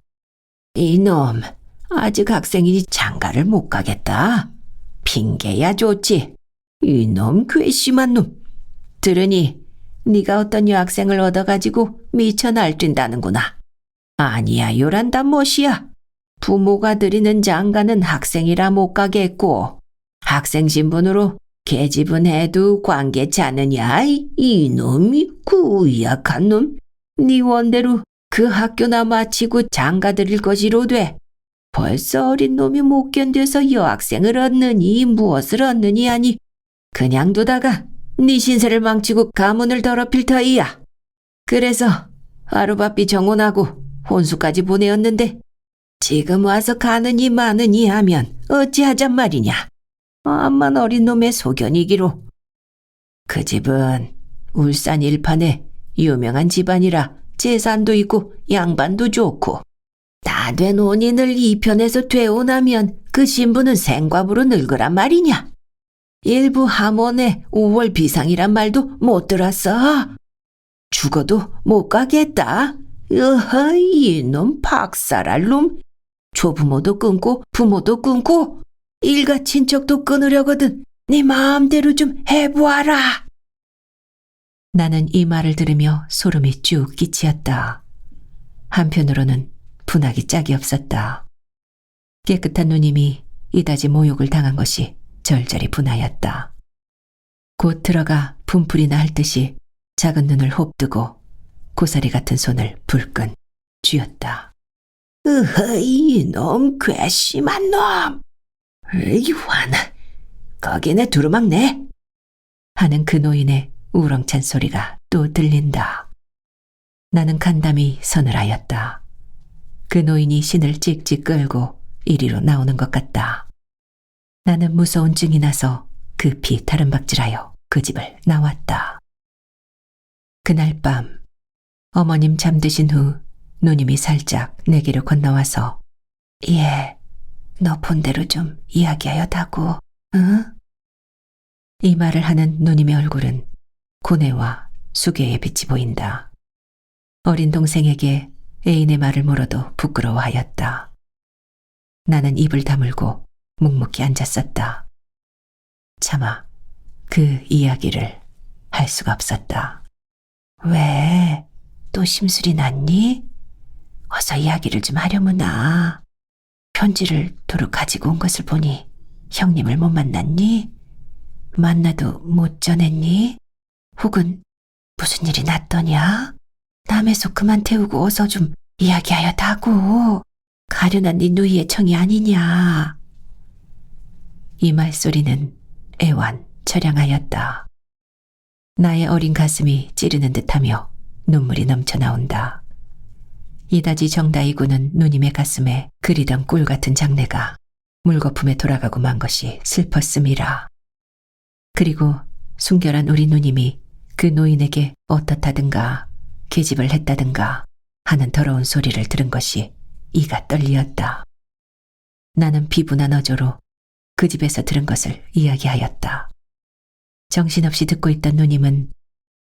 Speaker 1: 이놈, 아직 학생이니 장가를 못 가겠다. 핑계야 좋지. 이놈 괘씸한 놈. 들으니 네가 어떤 여학생을 얻어가지고 미쳐 날뛴다는구나. 아니야 요란다 못이야. 부모가 들이는 장가는 학생이라 못 가겠고 학생 신분으로 계집은 해도 관계치 않느냐. 이놈이 구약한 놈. 네 원대로 그 학교나 마치고 장가 들일 것이로되 벌써 어린 놈이 못 견뎌서 여학생을 얻느니 무엇을 얻느니 하니 그냥 두다가 네 신세를 망치고 가문을 더럽힐 터이야. 그래서 하루바삐 정혼하고 혼수까지 보내었는데 지금 와서 가느니 마느니 하면 어찌하잔 말이냐. 암만 어린 놈의 소견이기로. 그 집은 울산 일판에 유명한 집안이라 재산도 있고 양반도 좋고 다 된 혼인을 이편에서 되오나면 그 신부는 생과부로 늙으란 말이냐. 일부 함원에 5월 비상이란 말도 못 들었어. 죽어도 못 가겠다. 으허 이놈 박살할 놈. 조부모도 끊고 부모도 끊고 일가 친척도 끊으려거든 네 마음대로 좀 해보아라. 나는 이 말을 들으며 소름이 쭉 끼치었다. 한편으로는 분하기 짝이 없었다. 깨끗한 누님이 이다지 모욕을 당한 것이 절절히 분하였다. 곧 들어가 분풀이나 할 듯이 작은 눈을 홉뜨고 고사리 같은 손을 불끈 쥐었다. 으허 이놈 괘씸한 놈. 에이 화나. 거기네 두루막네. 하는 그 노인의 우렁찬 소리가 또 들린다. 나는 간담이 서늘하였다. 그 노인이 신을 찍찍 끌고 이리로 나오는 것 같다. 나는 무서운 증이 나서 급히 다름박질하여 그 집을 나왔다. 그날 밤 어머님 잠드신 후 누님이 살짝 내게로 건너와서 예, 너 본대로 좀 이야기하여 다고, 응? 이 말을 하는 누님의 얼굴은 고뇌와 수괴의 빛이 보인다. 어린 동생에게 애인의 말을 물어도 부끄러워하였다. 나는 입을 다물고 묵묵히 앉았었다. 차마 그 이야기를 할 수가 없었다. 왜? 또 심술이 났니? 어서 이야기를 좀 하려무나. 편지를 도로 가지고 온 것을 보니 형님을 못 만났니? 만나도 못 전했니? 혹은 무슨 일이 났더냐? 남의 속 그만 태우고 어서 좀 이야기하여 다고. 가련한 네 누이의 청이 아니냐. 이 말소리는 애완 처량하였다. 나의 어린 가슴이 찌르는 듯하며 눈물이 넘쳐나온다. 이다지 정다이구는 누님의 가슴에 그리던 꿀 같은 장래가 물거품에 돌아가고 만 것이 슬펐음이라. 그리고 순결한 우리 누님이 그 노인에게 어떻다든가 계집을 했다든가 하는 더러운 소리를 들은 것이 이가 떨리었다. 나는 비분한 어조로 그 집에서 들은 것을 이야기하였다. 정신없이 듣고 있던 누님은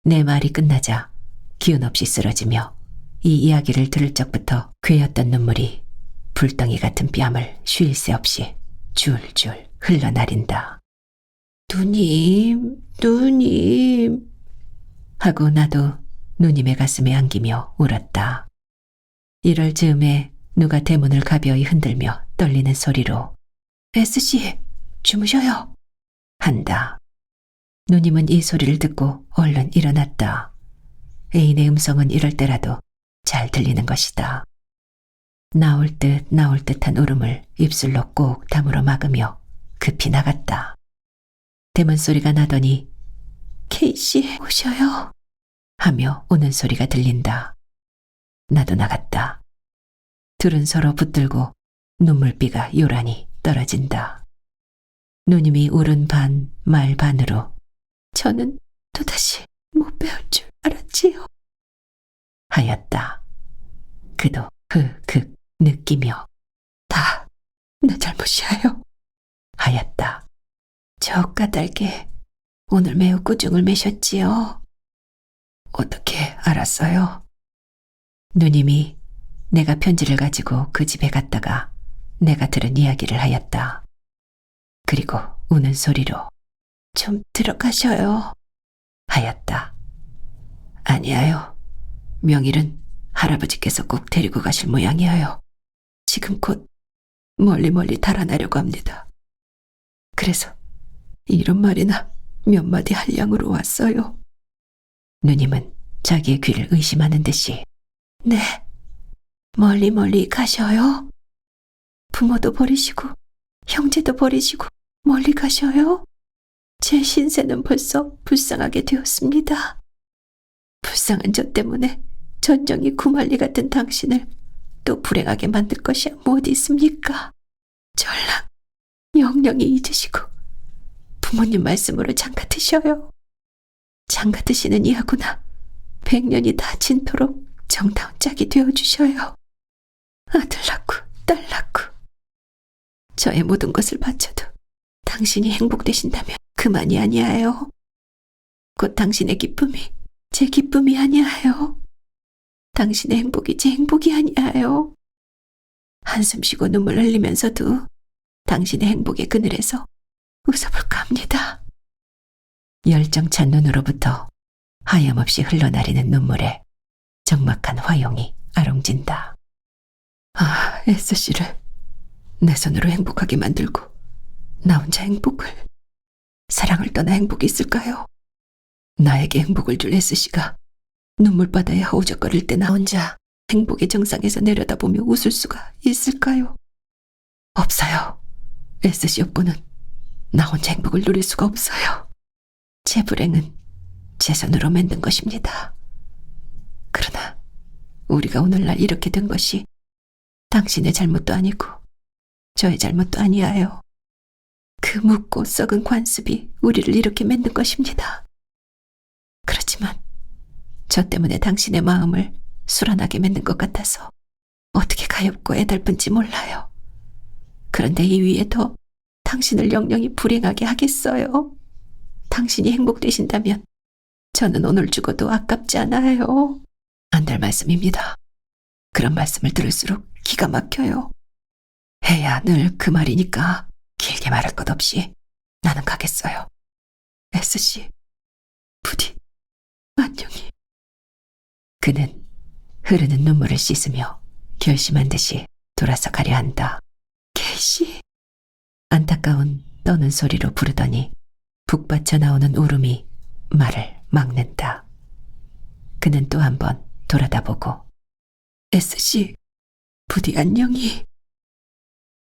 Speaker 1: 내 말이 끝나자 기운 없이 쓰러지며 이 이야기를 들을 적부터 괴였던 눈물이 불덩이 같은 뺨을 쉴 새 없이 줄줄 흘러내린다. 누님, 누님 하고 나도 누님의 가슴에 안기며 울었다. 이럴 즈음에 누가 대문을 가벼이 흔들며 떨리는 소리로 S씨, 주무셔요 한다. 누님은 이 소리를 듣고 얼른 일어났다. 애인의 음성은 이럴 때라도 잘 들리는 것이다. 나올 듯 나올 듯한 울음을 입술로 꼭 다물어 막으며 급히 나갔다. 대문 소리가 나더니 K씨 오셔요 하며 우는 소리가 들린다. 나도 나갔다. 둘은 서로 붙들고 눈물비가 요란히 떨어진다. 누님이 울은 반, 말 반으로 저는 또다시 못 배울 줄 알았지요 하였다. 그도 흑흑 느끼며 다 내 잘못이에요 하였다. 저 까닭에 오늘 매우 꾸중을 매셨지요. 어떻게 알았어요? 누님이 내가 편지를 가지고 그 집에 갔다가 내가 들은 이야기를 하였다. 그리고 우는 소리로 좀 들어가셔요 하였다. 아니에요. 명일은 할아버지께서 꼭 데리고 가실 모양이에요. 지금 곧 멀리 달아나려고 합니다. 그래서 이런 말이나 몇 마디 할 양으로 왔어요. 누님은 자기의 귀를 의심하는 듯이 네, 멀리 가셔요? 부모도 버리시고 형제도 버리시고 멀리 가셔요? 제 신세는 벌써 불쌍하게 되었습니다. 불쌍한 저 때문에 전정이 구만리 같은 당신을 또 불행하게 만들 것이 무엇이 있습니까? 전랑 영영히 잊으시고 부모님 말씀으로 장가드셔요. 장가드시는 이하구나 100년이 다 진토록 정다운 짝이 되어주셔요. 아들 낳고 딸 낳고 저의 모든 것을 바쳐도 당신이 행복되신다면 그만이 아니에요. 곧 당신의 기쁨이 제 기쁨이 아니에요. 당신의 행복이 제 행복이 아니에요. 한숨 쉬고 눈물 흘리면서도 당신의 행복의 그늘에서 웃어볼까 합니다. 열정찬 눈으로부터 하염없이 흘러내리는 눈물에 적막한 화용이 아롱진다. 아, 애쓰씨를 내 손으로 행복하게 만들고 나 혼자 행복을, 사랑을 떠나 행복이 있을까요? 나에게 행복을 줄 애쓰씨가 눈물바다에 허우적거릴 때 나 혼자 행복의 정상에서 내려다보며 웃을 수가 있을까요? 없어요. 애쓰씨 없고는 나 혼자 행복을 누릴 수가 없어요. 제 불행은 제 손으로 만든 것입니다. 그러나 우리가 오늘날 이렇게 된 것이 당신의 잘못도 아니고 저의 잘못도 아니에요. 그 묻고 썩은 관습이 우리를 이렇게 만든 것입니다. 그렇지만 저 때문에 당신의 마음을 수란하게 만든 것 같아서 어떻게 가엾고 애달픈지 몰라요. 그런데 이 위에 더 당신을 영영히 불행하게 하겠어요. 당신이 행복되신다면 저는 오늘 죽어도 아깝지 않아요. 안 될 말씀입니다. 그런 말씀을 들을수록 기가 막혀요. 해야 늘 그 말이니까 길게 말할 것 없이 나는 가겠어요. 애쓰씨, 부디 안녕히. 그는 흐르는 눈물을 씻으며 결심한 듯이 돌아서 가려 한다. 개씨. 안타까운 떠는 소리로 부르더니 북받쳐 나오는 울음이 말을 막는다. 그는 또 한 번 돌아다보고 애쓰씨, 부디 안녕히.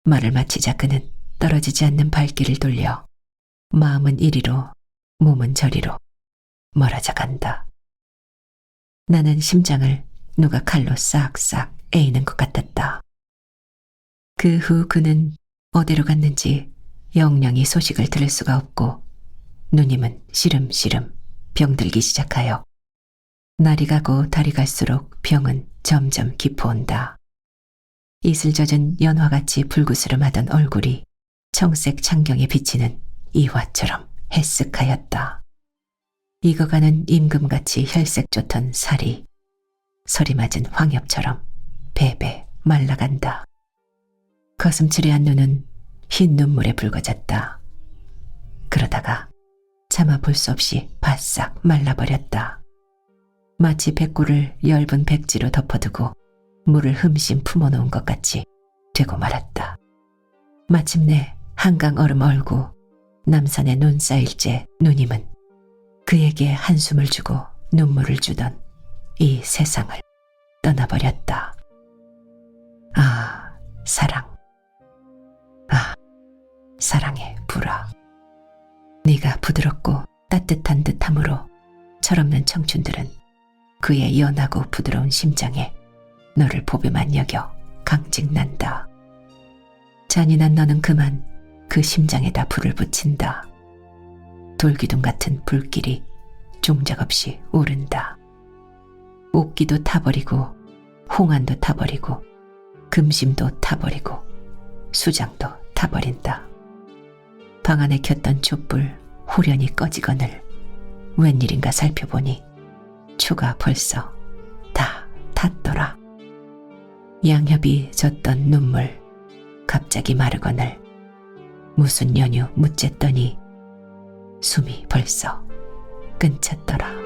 Speaker 1: 말을 마치자 그는 떨어지지 않는 발길을 돌려 마음은 이리로 몸은 저리로 멀어져 간다. 나는 심장을 누가 칼로 싹싹 에이는 것 같았다. 그 후 그는 어디로 갔는지 영영이 소식을 들을 수가 없고 누님은 시름시름 병들기 시작하여 날이 가고 달이 갈수록 병은 점점 깊어온다. 이슬 젖은 연화같이 불구스름하던 얼굴이 청색 창경에 비치는 이화처럼 해쓱하였다. 익어가는 임금같이 혈색 좋던 살이 서리 맞은 황엽처럼 베베 말라간다. 거슴츠레한 눈은 흰 눈물에 붉어졌다. 그러다가 차마 볼 수 없이 바싹 말라버렸다. 마치 백골을 엷은 백지로 덮어두고 물을 흠씬 품어놓은 것 같이 되고 말았다. 마침내 한강 얼음 얼고 남산에 눈 쌓일째 누님은 그에게 한숨을 주고 눈물을 주던 이 세상을 떠나버렸다. 아, 사랑. 아, 사랑의 불화. 네가 부드럽고 따뜻한 듯함으로 철없는 청춘들은 그의 연하고 부드러운 심장에 너를 보배만 여겨 강직난다. 잔인한 너는 그만 그 심장에다 불을 붙인다. 돌기둥 같은 불길이 종작없이 오른다. 옥기도 타버리고 홍안도 타버리고 금심도 타버리고 수장도 타버린다. 방 안에 켰던 촛불 호련히 꺼지거늘 웬일인가 살펴보니 초가 벌써 다 탔더라. 양협이 젖던 눈물 갑자기 마르거늘 무슨 연유 묻쨌더니 숨이 벌써 끊쳤더라.